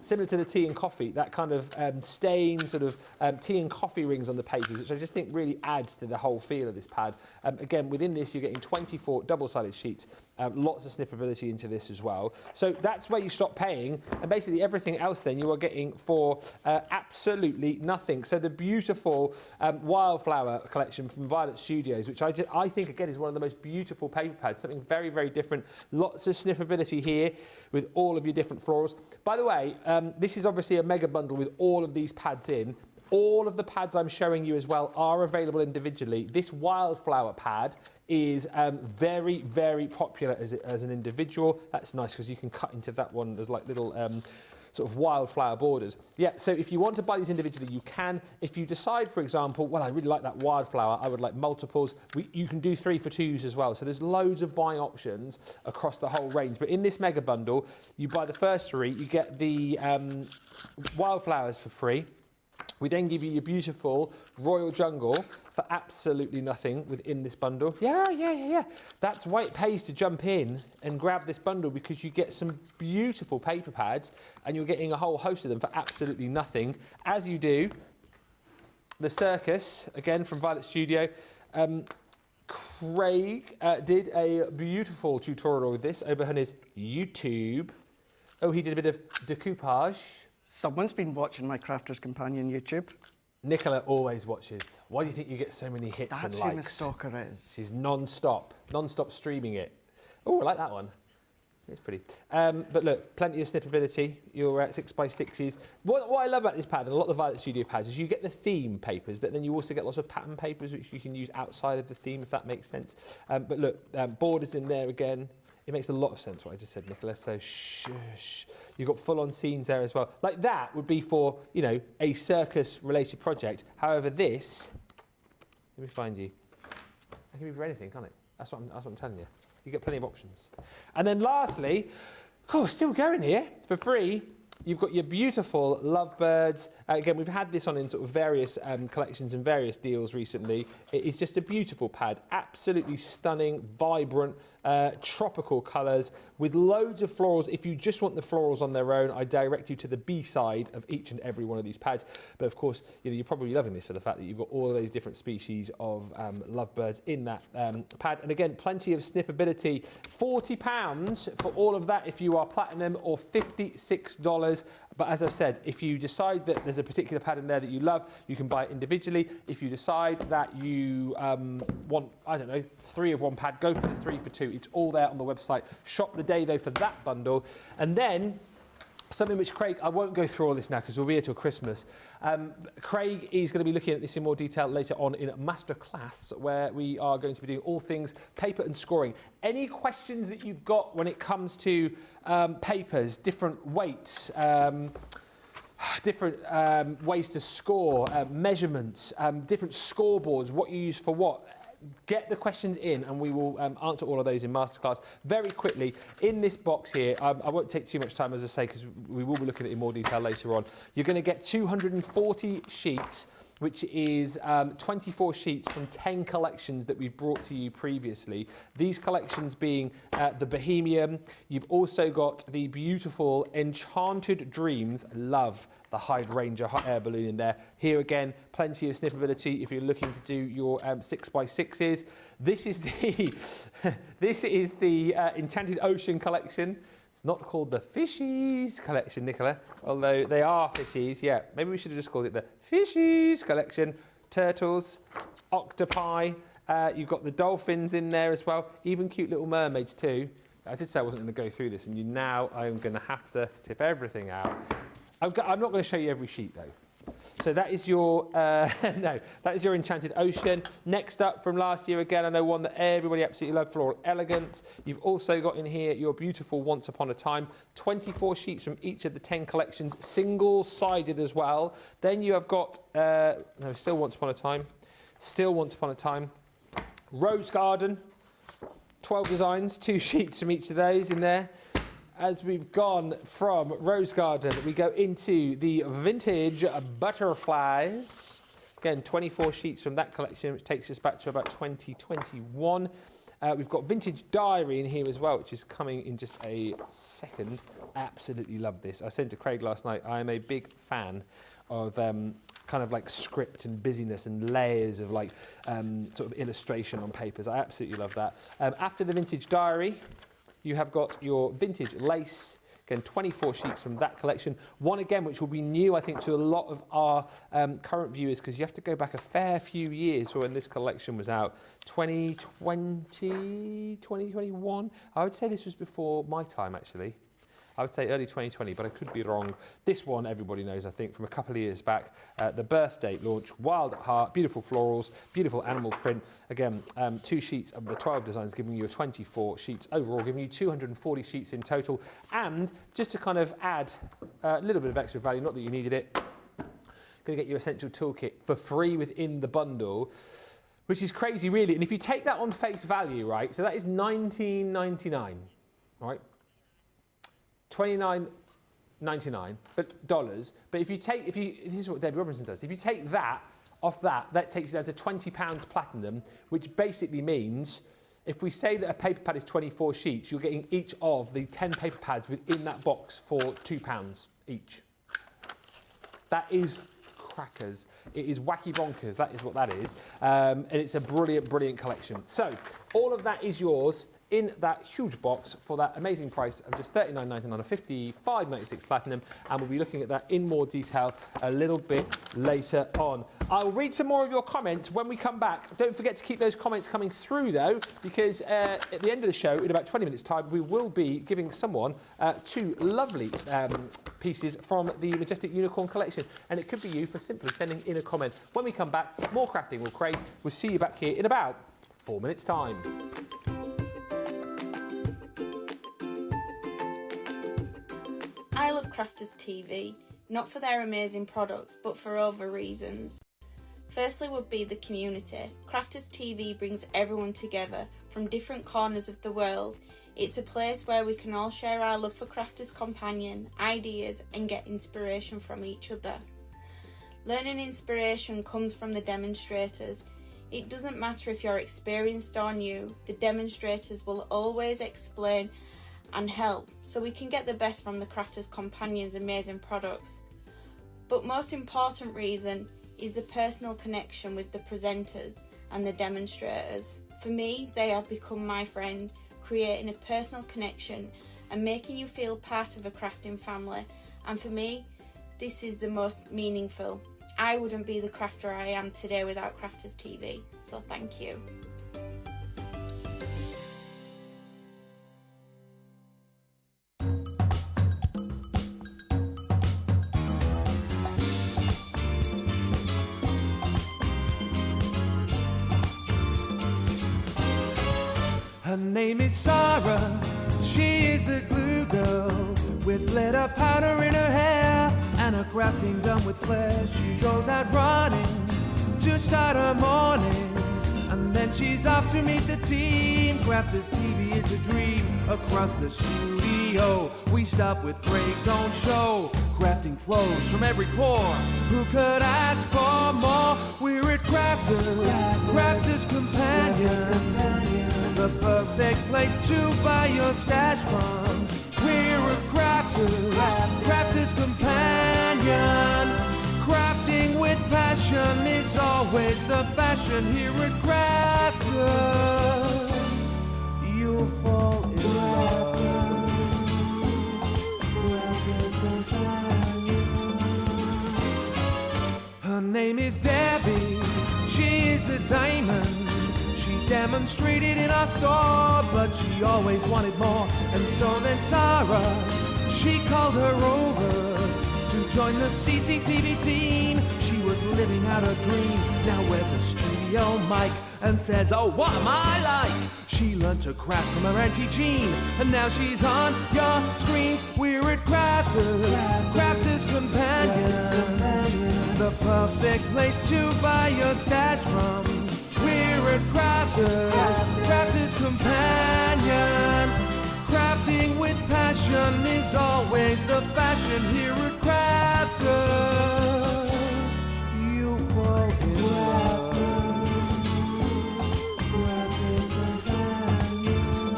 Speaker 1: similar to the tea and coffee, that kind of stained sort of tea and coffee rings on the pages, which I just think really adds to the whole feel of this pad. Again, within this, you're getting 24 double-sided sheets lots of snippability into this as well. So that's where you stop paying, and basically everything else then you are getting for absolutely nothing. So the beautiful Wildflower collection from Violet Studios, which I think again is one of the most beautiful paper pads, something very, very different. Lots of snippability here with all of your different florals. By the way, this is obviously a mega bundle with all of these pads in. All of the pads I'm showing you as well are available individually. This Wildflower pad is very, very popular as an individual. That's nice because you can cut into that one. There's like little sort of wildflower borders. Yeah, so if you want to buy these individually, you can. If you decide, for example, well, I really like that Wildflower, I would like multiples, you can do 3 for 2s as well. So there's loads of buying options across the whole range. But in this mega bundle, you buy the first 3, you get the Wildflowers for free. We then give you your beautiful Royal Jungle for absolutely nothing within this bundle. Yeah. That's why it pays to jump in and grab this bundle, because you get some beautiful paper pads and you're getting a whole host of them for absolutely nothing. As you do, the Circus, again from Violet Studio. Craig did a beautiful tutorial with this over on his YouTube. Oh, he did a bit of decoupage.
Speaker 2: Someone's been watching my Crafter's Companion YouTube.
Speaker 1: Nicola always watches. Why do you think you get so many hits and likes?
Speaker 2: That's who my stalker is.
Speaker 1: She's non-stop streaming it. Oh, I like that one. It's pretty. But look, plenty of snippability. You're at 6x6s. What I love about this pad, and a lot of the Violet Studio pads, is you get the theme papers, but then you also get lots of pattern papers, which you can use outside of the theme, if that makes sense. But look, borders in there again. It makes a lot of sense what I just said, Nicola, so shush. You've got full-on scenes there as well. Like that would be for, you know, a circus-related project. However, this, let me find you. That can be for anything, can't it? That's what I'm telling you. You get plenty of options. And then lastly, we're still going here for free. You've got your beautiful Lovebirds. Again, we've had this on in sort of various collections and various deals recently. It is just a beautiful pad, absolutely stunning, vibrant, tropical colours with loads of florals. If you just want the florals on their own, I direct you to the B side of each and every one of these pads. But of course, you know, you're probably loving this for the fact that you've got all of those different species of Lovebirds in that pad. And again, plenty of snippability. £40 for all of that if you are platinum, or $56. But as I've said, if you decide that there's a particular pad in there that you love, you can buy it individually. If you decide that you want, I don't know, 3 of one pad, go for the 3 for 2. It's all there on the website. Shop the day though for that bundle. And then something which Craig, I won't go through all this now because we'll be here till Christmas. Craig is going to be looking at this in more detail later on in Masterclass, where we are going to be doing all things paper and scoring. Any questions that you've got when it comes to papers, different weights, different ways to score, measurements, different scoreboards, what you use for what, get the questions in and we will answer all of those in Masterclass very quickly. In this box here, I won't take too much time, as I say, because we will be looking at it in more detail later on. You're going to get 240 sheets, which is 24 sheets from 10 collections that we've brought to you previously. These collections being the Bohemian. You've also got the beautiful Enchanted Dreams. Love the Hydrangea hot air balloon in there. Here again, plenty of snippability if you're looking to do your 6x6s. This is the this is the Enchanted Ocean collection. It's not called the Fishies collection, Nicola, although they are fishies. Yeah, maybe we should have just called it the Fishies collection. Turtles, octopi, you've got the dolphins in there as well, even cute little mermaids too. I did say I wasn't going to go through this, and now I'm going to have to tip everything out. I'm not going to show you every sheet though. So that is your no, that is your Enchanted Ocean. Next up from last year, again, I know one that everybody absolutely loved, Floral Elegance. You've also got in here your beautiful Once Upon a Time. 24 sheets from each of the 10 collections, single-sided as well. Then you have got no, still Once Upon a Time, still Once Upon a Time. Rose Garden, 12 designs, 2 sheets from each of those in there. As we've gone from Rose Garden, we go into the Vintage Butterflies. Again, 24 sheets from that collection, which takes us back to about 2021. We've got Vintage Diary in here as well, which is coming in just a second. Absolutely love this. I said to Craig last night, I am a big fan of kind of like script and busyness and layers of like sort of illustration on papers. I absolutely love that. After the Vintage Diary, you have got your vintage lace. Again, 24 sheets from that collection. One again, which will be new, I think, to a lot of our current viewers, because you have to go back a fair few years for when this collection was out. 2020, 2021. I would say this was before my time, actually. I would say early 2020, but I could be wrong. This one, everybody knows, I think, from a couple of years back. The birthday launch, Wild at Heart, beautiful florals, beautiful animal print. Again, 2 sheets of the 12 designs, giving you 24 sheets overall, giving you 240 sheets in total. And just to kind of add a little bit of extra value, not that you needed it, going to get your essential toolkit for free within the bundle, which is crazy, really. And if you take that on face value, right, so that is $19.99, right? $29.99, but dollars. But if you this is what David Robinson does. If you take that off that takes you down to £20 platinum, which basically means if we say that a paper pad is 24 sheets, you're getting each of the 10 paper pads within that box for £2 each. That is crackers. It is wacky bonkers. That is what that is. And it's a brilliant, brilliant collection. So all of that is yours in that huge box for that amazing price of just $39.99 or $55.96 platinum, and we'll be looking at that in more detail a little bit later on. I'll read some more of your comments when we come back. Don't forget to keep those comments coming through though, because at the end of the show, in about 20 minutes time, we will be giving someone 2 lovely pieces from the Majestic Unicorn collection, and it could be you for simply sending in a comment. When we come back, more crafting will crave. We'll see you back here in about 4 minutes time.
Speaker 3: I love Crafters TV, not for their amazing products, but for other reasons. Firstly would be the community. Crafters TV brings everyone together from different corners of the world. It's a place where we can all share our love for Crafters Companion, ideas, and get inspiration from each other. Learning inspiration comes from the demonstrators. It doesn't matter if you're experienced or new, the demonstrators will always explain and help, so we can get the best from the Crafters Companion's amazing products. But most important reason is the personal connection with the presenters and the demonstrators. For me, they have become my friend, creating a personal connection and making you feel part of a crafting family. And for me, this is the most meaningful. I wouldn't be the crafter I am today without Crafters TV, so thank you.
Speaker 4: Her name is Sarah, she is a glue girl, with glitter powder in her hair, and her crafting done with flair. She goes out running to start her morning, and then she's off to meet the team. Crafters TV is a dream across the studio. We stop with Craig's own show. Crafting flows from every pore. Who could ask for more? We're at Crafters Companion, the perfect place to buy your stash from. We're at Crafters Companion. Crafting with passion is always the fashion here at Crafters. You'll fall in love. Crafters Companion. Her name is Debbie, she is a diamond. She demonstrated in our store, but she always wanted more. And so then Sarah, she called her over to join the CCTV team. She was living out her dream. Now wears a studio mic and says, oh, what am I like? She learned to craft from her Auntie Jean, and now she's on your screens. We're at Crafters Companion, the perfect place to buy your stash from. We're at Crafters Companion. Crafting with passion is always the fashion here at Crafters. You fall in love. Crafters Companion.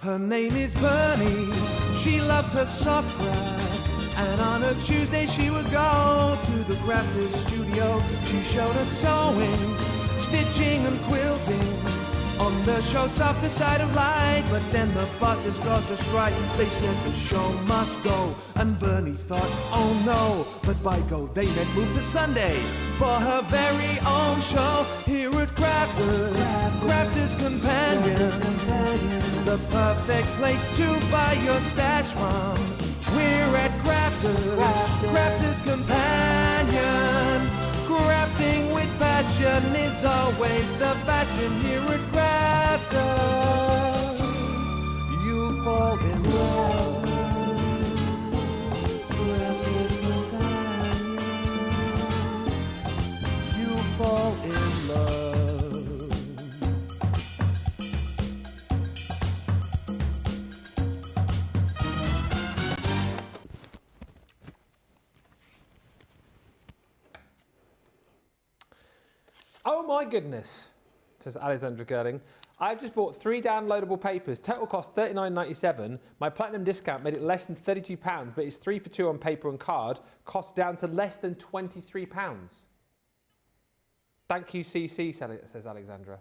Speaker 4: Her name is Bernie. She loves her soft craft, and on a Tuesday she would go to the Crafters studio. She showed us sewing, stitching and quilting on the the show softer side of light. But then the bosses caused a strike. They said the show must go. And Bernie thought, oh no. But by go, they meant move to Sunday for her very own show here at Crafters Companion. The perfect place to buy your stash from. We're at Crafters Companion. Crafting with passion is always the fashion here at Crafters. You'll fall in love. Crafters Companion. You'll fall in love.
Speaker 1: Oh my goodness, says Alexandra Gerling. I've just bought 3 downloadable papers. Total cost $39.97. My platinum discount made it less than £32, but it's 3 for 2 on paper and card. Cost down to less than £23. Thank you, CC, says Alexandra.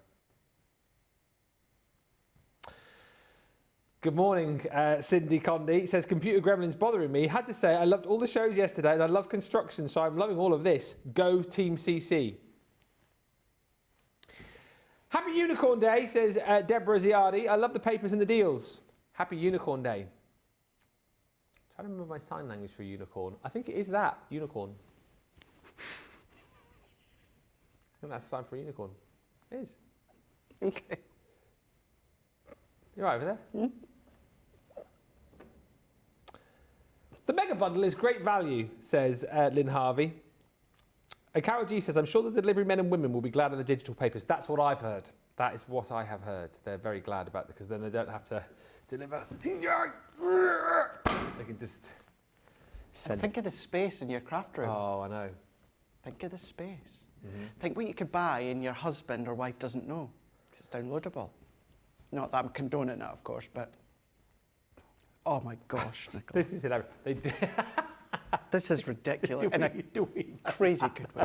Speaker 1: Good morning, Cindy Condy. Says, Computer Gremlin's bothering me. Had to say, I loved all the shows yesterday and I love construction, so I'm loving all of this. Go Team CC. Happy Unicorn Day, says Deborah Ziardi. I love the papers and the deals. Happy Unicorn Day. I'm trying to remember my sign language for unicorn. I think it is that, unicorn. I think that's a sign for a unicorn. It is.
Speaker 2: Okay.
Speaker 1: You're right over there? Mm. The mega bundle is great value, says Lynn Harvey. And Carol G says, I'm sure the delivery men and women will be glad of the digital papers. That's what I've heard. That is what I have heard. They're very glad about it because then they don't have to deliver. They can just send.
Speaker 2: Think of the space in your craft room.
Speaker 1: Oh, I know.
Speaker 2: Think of the space. Mm-hmm. Think what you could buy and your husband or wife doesn't know. Because it's downloadable. Not that I'm condoning it, of course, but... Oh my gosh, Nicola.
Speaker 1: This is hilarious. They do.
Speaker 2: This is ridiculous. In a crazy good way.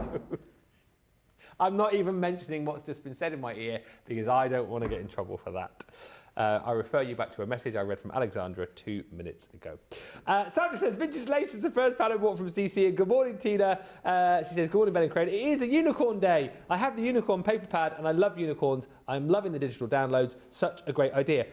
Speaker 1: I'm not even mentioning what's just been said in my ear because I don't want to get in trouble for that. I refer you back to a message I read from Alexandra 2 minutes ago. Sandra says, vintage lace is the first pad I bought from CC. And good morning, Tina. She says, good morning, Ben and Craig. It is a unicorn day. I have the unicorn paper pad and I love unicorns. I'm loving the digital downloads. Such a great idea.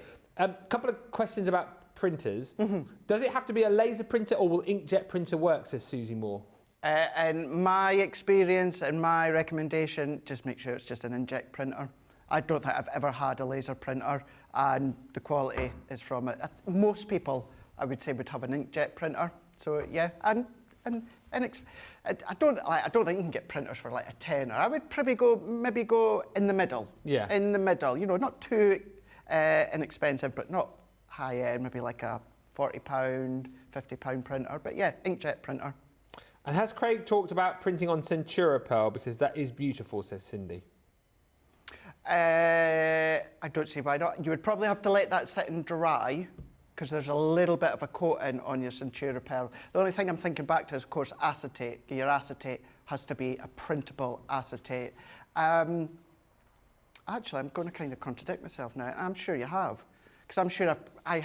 Speaker 1: Couple of questions about printers. Mm-hmm. Does it have to be a laser printer or will inkjet printer work, says Susie Moore?
Speaker 2: In my experience and my recommendation, just make sure it's just an inkjet printer. I don't think I've ever had a laser printer and the quality is from it. Most people, I would say, would have an inkjet printer. So yeah, and I don't think you can get printers for like a tenner. I would probably maybe go in the middle.
Speaker 1: Yeah. In
Speaker 2: the middle, you know, not too inexpensive, but not high end, maybe like a £40, £50 printer. But yeah, inkjet printer.
Speaker 1: And has Craig talked about printing on Centura Pearl? Because that is beautiful, says Cindy.
Speaker 2: I don't see why not. You would probably have to let that sit and dry because there's a little bit of a coating on your Centura Pearl. The only thing I'm thinking back to is, of course, acetate. Your acetate has to be a printable acetate. Actually, I'm going to kind of contradict myself now. I'm sure you have. Because I'm sure I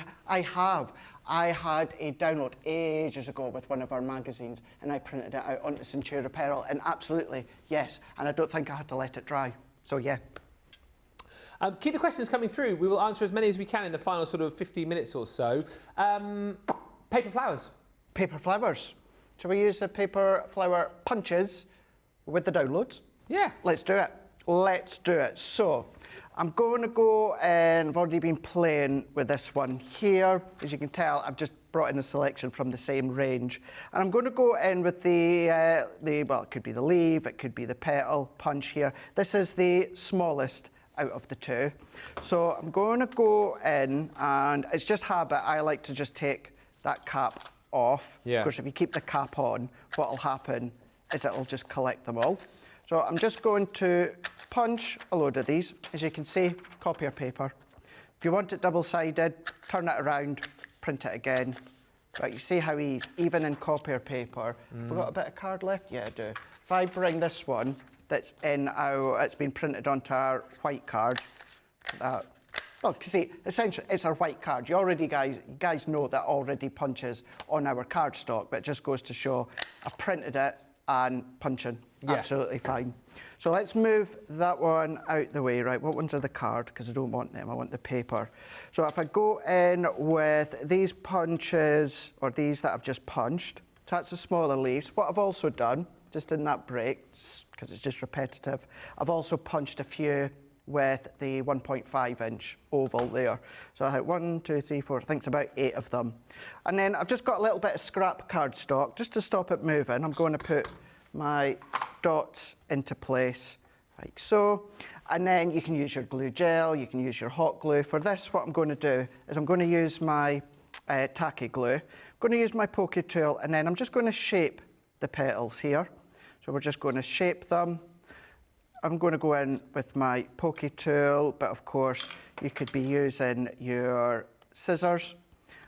Speaker 2: had a download ages ago with one of our magazines and I printed it out onto Centura Pearl and absolutely, yes. And I don't think I had to let it dry. So, yeah.
Speaker 1: Keep the questions coming through. We will answer as many as we can in the final sort of 15 minutes or so. Paper flowers.
Speaker 2: Paper flowers. Shall we use the paper flower punches with the downloads?
Speaker 1: Yeah.
Speaker 2: Let's do it. Let's do it. So, I'm going to go, and I've already been playing with this one here. As you can tell, I've just brought in a selection from the same range. And I'm going to go in with well, it could be the leaf, it could be the petal punch here. This is the smallest out of the two. So I'm going to go in, and it's just habit. I like to just take that cap off.
Speaker 1: Yeah.
Speaker 2: Of course, if you keep the cap on, what will happen is it'll just collect them all. So I'm just going to punch a load of these. As you can see, copier paper. If you want it double-sided, turn it around, print it again. Right, you see how easy, even in copier paper. Have I got a bit of card left? Yeah, I do. If I bring this one that's in it's been printed onto our white card, that Well, see, essentially, it's our white card. You guys know that already punches on our cardstock, but it just goes to show I printed it and punching.
Speaker 1: Yeah.
Speaker 2: Absolutely fine. So let's move that one out the way, right? What ones are the card? Because I don't want them, I want the paper. So if I go in with these punches, or these that I've just punched, so that's the smaller leaves. What I've also done, just in that break, because it's just repetitive, I've also punched a few with the 1.5 inch oval there. So I had 1, 2, 3, 4, I think it's about 8 of them. And then I've just got a little bit of scrap cardstock, just to stop it moving. I'm going to put my dots into place, like so. And then you can use your glue gel, you can use your hot glue. For this, what I'm going to do is I'm going to use my tacky glue. I'm going to use my pokey tool, and then I'm just going to shape the petals here. So we're just going to shape them. I'm going to go in with my pokey tool, but of course you could be using your scissors,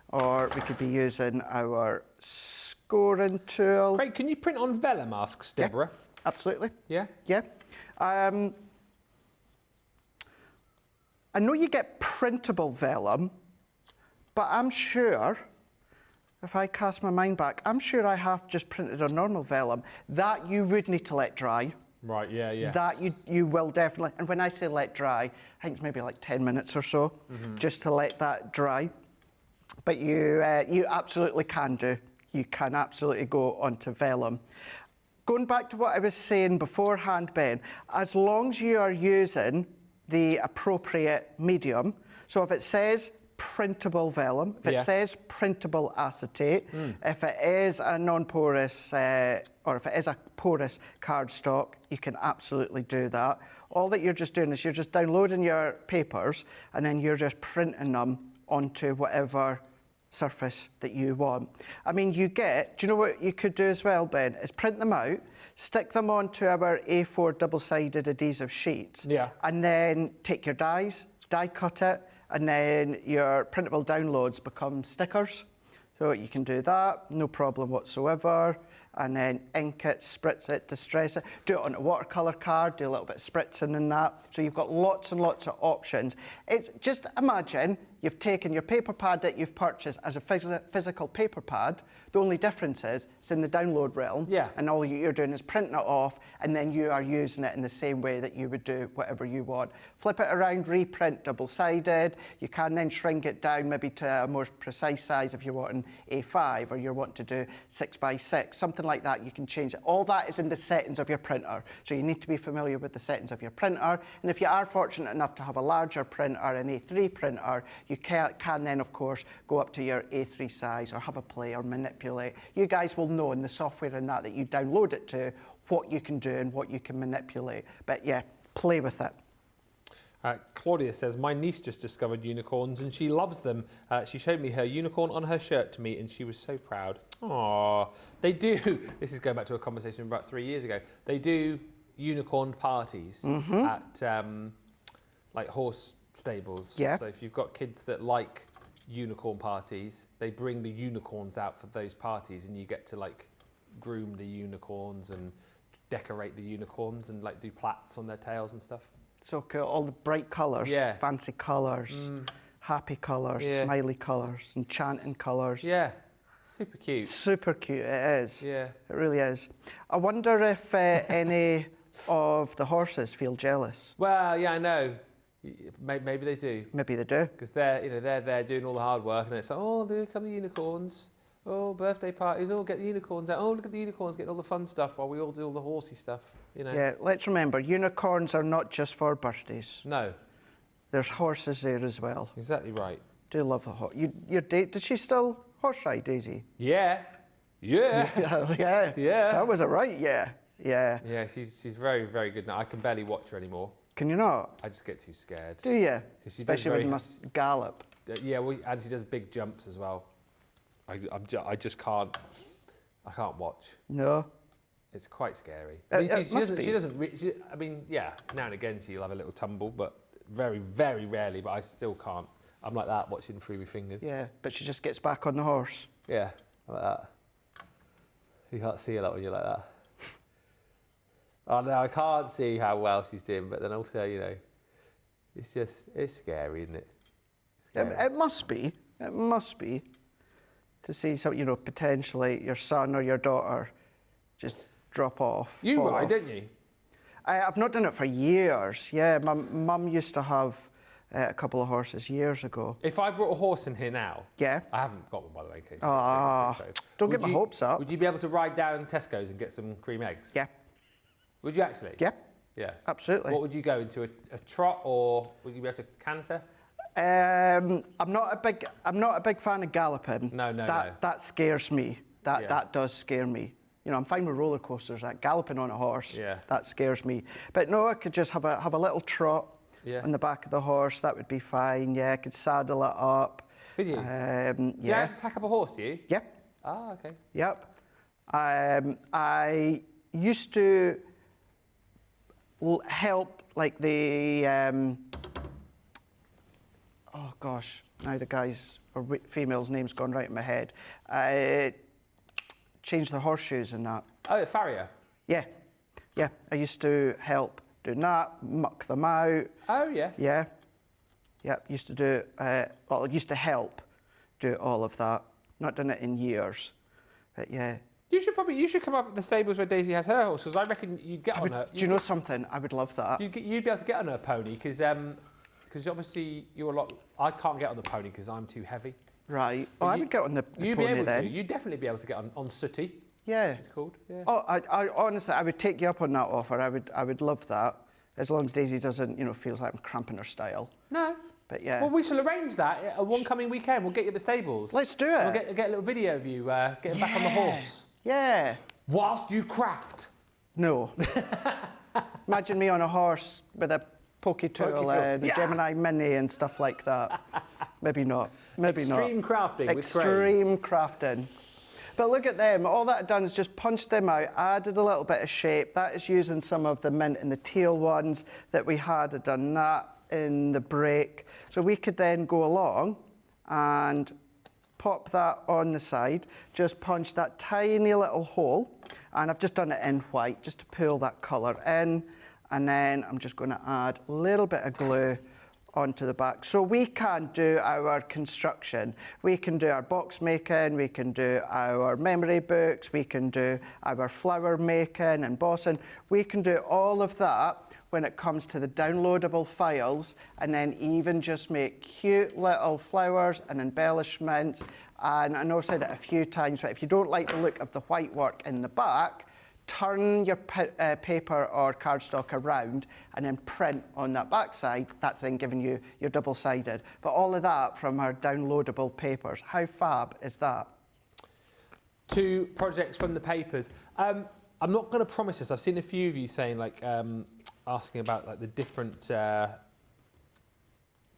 Speaker 2: or we could be using our scoring tool.
Speaker 1: Craig, can you print on vellum, asks Deborah?
Speaker 2: Yeah, absolutely.
Speaker 1: Yeah?
Speaker 2: Yeah. I know you get printable vellum, but I'm sure, if I cast my mind back, I'm sure I have just printed on normal vellum. That you would need to let dry.
Speaker 1: Right, yeah, yeah.
Speaker 2: That you will definitely, and when I say let dry, I think it's maybe like 10 minutes or so, just to let that dry. But you absolutely can do. You can absolutely go onto vellum. Going back to what I was saying beforehand, Ben, as long as you are using the appropriate medium, so if it says printable vellum, if it says printable acetate, if it is a non-porous, or if it is a porous cardstock, you can absolutely do that. All that you're just doing is you're just downloading your papers, and then you're just printing them onto whatever surface that you want. I mean, do you know what you could do as well, Ben, is print them out, stick them onto our A4 double-sided adhesive sheets, and then take your dies, die cut it, and then your printable downloads become stickers. So you can do that, no problem whatsoever. And then ink it, spritz it, distress it, do it on a watercolour card, do a little bit of spritzing in that. So you've got lots and lots of options. It's just imagine you've taken your paper pad that you've purchased as a physical paper pad. The only difference is it's in the download realm, and all you're doing is printing it off, and then you are using it in the same way that you would do whatever you want. Flip it around, reprint double-sided. You can then shrink it down maybe to a more precise size if you're wanting A5 or you're wanting to do 6x6, something like that. You can change it. All that is in the settings of your printer. So you need to be familiar with the settings of your printer. And if you are fortunate enough to have a larger printer, an A3 printer, you can then, of course, go up to your A3 size or have a play or manipulate. You guys will know in the software and that you download it to what you can do and what you can manipulate. But yeah, play with it.
Speaker 1: Claudia says, my niece just discovered unicorns and she loves them. She showed me her unicorn on her shirt to me and she was so proud. Aww. They do, this is going back to a conversation about 3 years ago, they do unicorn parties at like horse stables.
Speaker 2: Yeah.
Speaker 1: So if you've got kids that like unicorn parties, they bring the unicorns out for those parties and you get to like groom the unicorns and decorate the unicorns and like do plaits on their tails and stuff.
Speaker 2: So cool, all the bright colours, fancy colours, happy colours, smiley colours, enchanting colours.
Speaker 1: Yeah, super cute.
Speaker 2: Super cute, it is.
Speaker 1: Yeah.
Speaker 2: It really is. I wonder if any of the horses feel jealous.
Speaker 1: Well, yeah, I know. Maybe they do.
Speaker 2: Maybe they do.
Speaker 1: Because they're there doing all the hard work and it's like, oh, there come the unicorns. Oh, birthday parties, oh, get the unicorns out. Oh, look at the unicorns getting all the fun stuff while we all do all the horsey stuff, you know.
Speaker 2: Yeah, let's remember, unicorns are not just for birthdays.
Speaker 1: No.
Speaker 2: There's horses there as well.
Speaker 1: Exactly right.
Speaker 2: Do love the horse. Your date, does she still horse ride, Daisy?
Speaker 1: Yeah. Yeah.
Speaker 2: Yeah.
Speaker 1: Yeah.
Speaker 2: That was a right, yeah. Yeah.
Speaker 1: Yeah, she's very, very good now. I can barely watch her anymore.
Speaker 2: Can you not?
Speaker 1: I just get too scared.
Speaker 2: Do you?
Speaker 1: Especially
Speaker 2: when you must gallop.
Speaker 1: Yeah, and she does big jumps as well. I just can't. I can't watch.
Speaker 2: No.
Speaker 1: It's quite scary. I mean, she doesn't. I mean, yeah. Now and again she'll have a little tumble, but very, very rarely. But I still can't. I'm like that watching Freebie Fingers.
Speaker 2: Yeah, but she just gets back on the horse.
Speaker 1: Yeah, like that. You can't see a lot when you're like that. Oh no, I can't see how well she's doing, but then also, you know, it's scary, isn't it? scary.
Speaker 2: It must be. It must be. To see some, you know, potentially your son or your daughter just drop off.
Speaker 1: You
Speaker 2: fall
Speaker 1: ride,
Speaker 2: off.
Speaker 1: don't you?
Speaker 2: I've not done it for years. Yeah, my mum used to have a couple of horses years ago.
Speaker 1: If I brought a horse in here now,
Speaker 2: Yeah.
Speaker 1: I haven't got one by the way, in case.
Speaker 2: Don't get my hopes up.
Speaker 1: Would you be able to ride down Tesco's and get some cream eggs?
Speaker 2: Yeah.
Speaker 1: Would you actually?
Speaker 2: Yeah.
Speaker 1: Yeah.
Speaker 2: Absolutely.
Speaker 1: What would you go into, a trot, or would you be able to canter?
Speaker 2: I'm not a big fan of galloping.
Speaker 1: No.
Speaker 2: That scares me.
Speaker 1: Yeah.
Speaker 2: That does scare me. You know, I'm fine with roller coasters. That galloping on a horse,
Speaker 1: Yeah.
Speaker 2: that scares me. But no, I could just have a little trot on the back of the horse. That would be fine. Yeah, I could saddle it up.
Speaker 1: Could you? Do you
Speaker 2: Yeah.
Speaker 1: have to tack up a horse, do you?
Speaker 2: Yep.
Speaker 1: Ah, okay.
Speaker 2: Yep. I used to help like the oh gosh, now the guy's or female's name's gone right in my head. Change their horseshoes and that.
Speaker 1: Oh, farrier.
Speaker 2: Yeah, I used to help doing that, muck them out.
Speaker 1: Oh, yeah.
Speaker 2: Yeah, used to do. Well, I used to help do all of that. Not done it in years, but yeah.
Speaker 1: You should come up at the stables where Daisy has her horse, because I reckon you'd get on her.
Speaker 2: Do you know something? I would love that.
Speaker 1: You'd be able to get on her pony, because obviously you're a lot. I can't get on the pony because I'm too heavy.
Speaker 2: Right. Oh, I would get on the
Speaker 1: You'd
Speaker 2: pony
Speaker 1: be able
Speaker 2: then.
Speaker 1: to. You'd definitely be able to get on Sooty.
Speaker 2: Yeah.
Speaker 1: It's called. Yeah.
Speaker 2: Oh, I honestly, I would take you up on that offer. I would love that, as long as Daisy doesn't, you know, feels like I'm cramping her style.
Speaker 1: No.
Speaker 2: But yeah.
Speaker 1: Well, we shall arrange that at one coming weekend. We'll get you at the stables.
Speaker 2: Let's do it.
Speaker 1: We'll get a little video of you getting back on the horse.
Speaker 2: Yeah.
Speaker 1: Whilst you craft.
Speaker 2: No. Imagine me on a horse with a pokey tool and
Speaker 1: Yeah.
Speaker 2: Gemini Mini and stuff like that. Maybe not. Maybe
Speaker 1: Extreme
Speaker 2: not.
Speaker 1: crafting with Craig.
Speaker 2: Extreme crafting. But look at them. All that I've done is just punched them out, added a little bit of shape. That is using some of the mint and the teal ones that we had. I'd done that in the break. So we could then go along and pop that on the side, just punch that tiny little hole, and I've just done it in white just to pull that colour in, and then I'm just going to add a little bit of glue onto the back. So we can do our construction, we can do our box making, we can do our memory books, we can do our flower making, embossing, we can do all of that when it comes to the downloadable files, and then even just make cute little flowers and embellishments. And I know I've said it a few times, but if you don't like the look of the white work in the back, turn your paper or cardstock around and then print on that back side. That's then giving you your double-sided. But all of that from our downloadable papers. How fab is that?
Speaker 1: 2 projects from the papers. I'm not going to promise this. I've seen a few of you saying, like, asking about like the different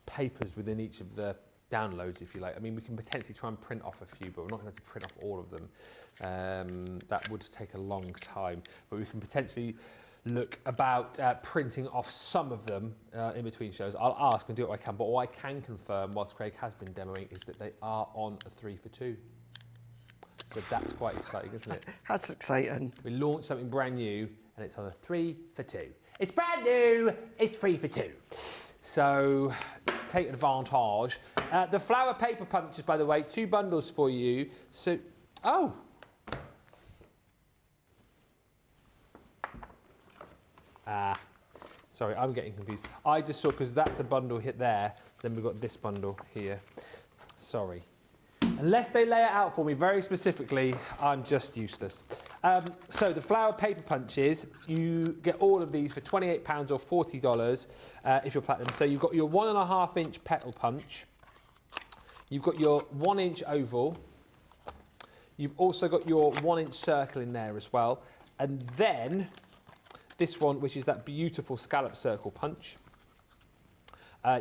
Speaker 1: papers within each of the downloads, if you like. I mean, we can potentially try and print off a few, but we're not going to print off all of them. That would take a long time, but we can potentially look about printing off some of them in between shows. I'll ask and do what I can, but what I can confirm, whilst Craig has been demoing, is that they are on a 3 for 2. So that's quite exciting, isn't it?
Speaker 2: That's exciting.
Speaker 1: We launched something brand new, and it's on a 3 for 2. It's brand new, it's 3 for 2. So take advantage. The flower paper punches, by the way, 2 bundles for you. So, oh. Sorry, I'm getting confused. I just saw, because that's a bundle hit there, then we've got this bundle here. Sorry. Unless they lay it out for me very specifically, I'm just useless. So the flower paper punches, you get all of these for £28 or $40 if you're platinum. So you've got your 1.5 inch petal punch. You've got your 1 inch oval. You've also got your 1 inch circle in there as well. And then this one, which is that beautiful scallop circle punch.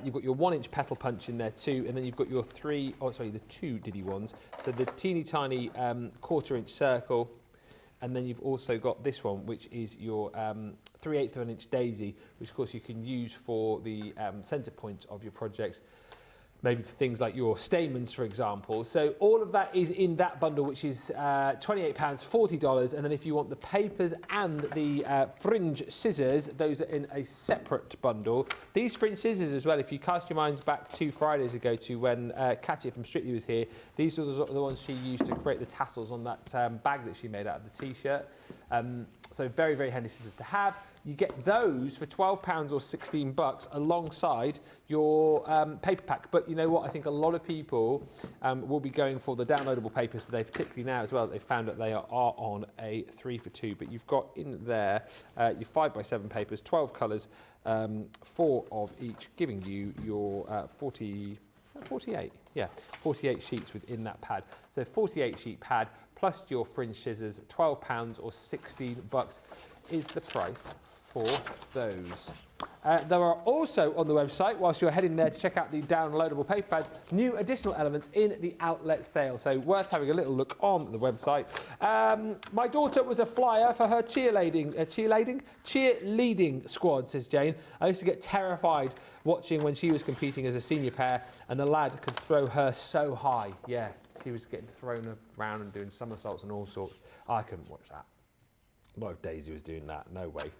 Speaker 1: You've got your 1 inch petal punch in there too, and then you've got your the 2 diddy ones. So the teeny tiny 1/4 inch circle, and then you've also got this one, which is your 3/8 of an inch daisy, which of course you can use for the centre points of your projects. maybe for things like your stamens, for example. So all of that is in that bundle, which is £28, $40. And then if you want the papers and the fringe scissors, those are in a separate bundle. These fringe scissors as well, if you cast your minds back 2 Fridays ago to when Katya from Strictly was here, these are the ones she used to create the tassels on that bag that she made out of the T-shirt. So very, very handy scissors to have. You get those for £12 or $16 alongside your paper pack. But you know what? I think a lot of people will be going for the downloadable papers today, particularly now as well. They've found that they are on a 3 for 2. But you've got in there your 5x7 papers, 12 colours, 4 of each, giving you your 48 sheets within that pad. So 48 sheet pad plus your fringe scissors, £12 or $16 is the price for those. There are also on the website, whilst you're heading there to check out the downloadable paper pads, new additional elements in the outlet sale. So worth having a little look on the website. My daughter was a flyer for her cheerleading squad, says Jane. I used to get terrified watching when she was competing as a senior pair and the lad could throw her so high. Yeah, she was getting thrown around and doing somersaults and all sorts. I couldn't watch that. What if Daisy was doing that? No way.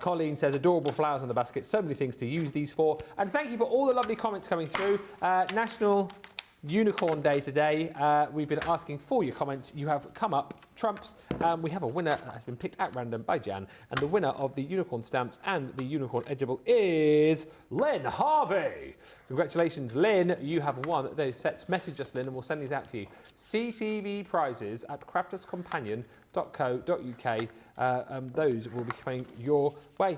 Speaker 1: Colleen says, adorable flowers on the basket. So many things to use these for. And thank you for all the lovely comments coming through. National Unicorn Day today. We've been asking for your comments. You have come up trumps. We have a winner that has been picked at random by Jan. And the winner of the unicorn stamps and the unicorn edgeable is Lynn Harvey. Congratulations, Lynn. You have won those sets. Message us, Lynn, and we'll send these out to you. CTV prizes at crafterscompanion.co.uk. Those will be coming your way.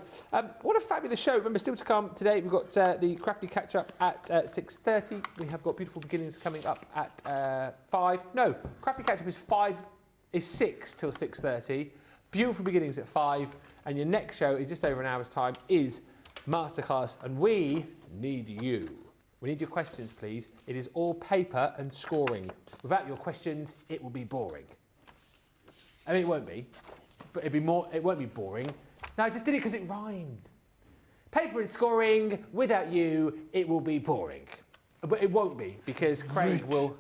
Speaker 1: What a fabulous show. Remember, still to come today, we've got the Crafty catch-up at 6:30. We have got Beautiful Beginnings coming up at 5. No, Crafty catch-up is 6 till 6:30. Beautiful Beginnings at 5. And your next show, in just over an hour's time, is Masterclass. And we need you. We need your questions, please. It is all paper and scoring. Without your questions, it will be boring. I mean, it won't be, but it won't be boring. No, I just did it because it rhymed. Paper and scoring, without you, it will be boring. But it won't be, because Craig will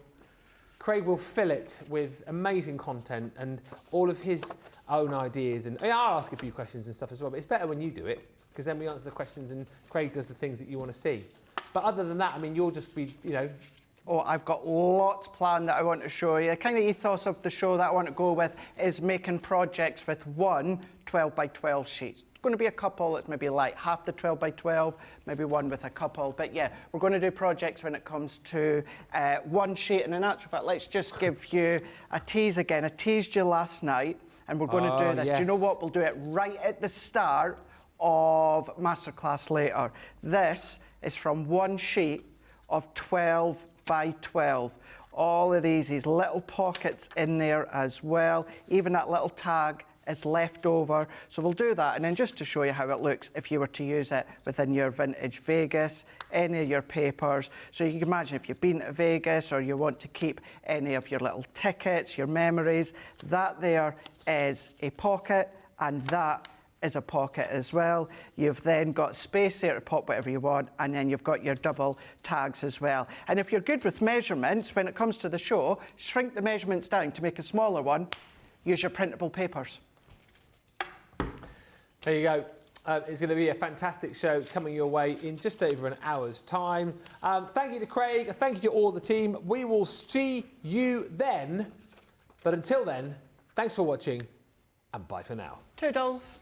Speaker 1: fill it with amazing content and all of his own ideas. And I mean, I'll ask a few questions and stuff as well, but it's better when you do it, because then we answer the questions and Craig does the things that you want to see. But other than that, I mean, you'll just be, you know...
Speaker 2: Oh, I've got lots planned that I want to show you. The kind of ethos of the show that I want to go with is making projects with one 12x12 sheets. It's going to be a couple that's maybe like half the 12x12, maybe one with a couple. But yeah, we're going to do projects when it comes to one sheet. And in actual fact, let's just give you a tease again. I teased you last night, and we're going to do this.
Speaker 1: Yes.
Speaker 2: Do you know what? We'll do it right at the start of Masterclass later. This is from one sheet of 12 by 12. All of these little pockets in there as well. Even that little tag is left over. So we'll do that, and then just to show you how it looks if you were to use it within your vintage Vegas, any of your papers. So you can imagine if you've been to Vegas or you want to keep any of your little tickets, your memories, that there is a pocket, and that is a pocket as well. You've then got space there to pop whatever you want, and then you've got your double tags as well. And if you're good with measurements, when it comes to the show, shrink the measurements down to make a smaller one. Use your printable papers.
Speaker 1: There you go. It's going to be a fantastic show coming your way in just over an hour's time. Thank you to Craig. Thank you to all the team. We will see you then. But until then, thanks for watching, and bye for now.
Speaker 2: Toodles.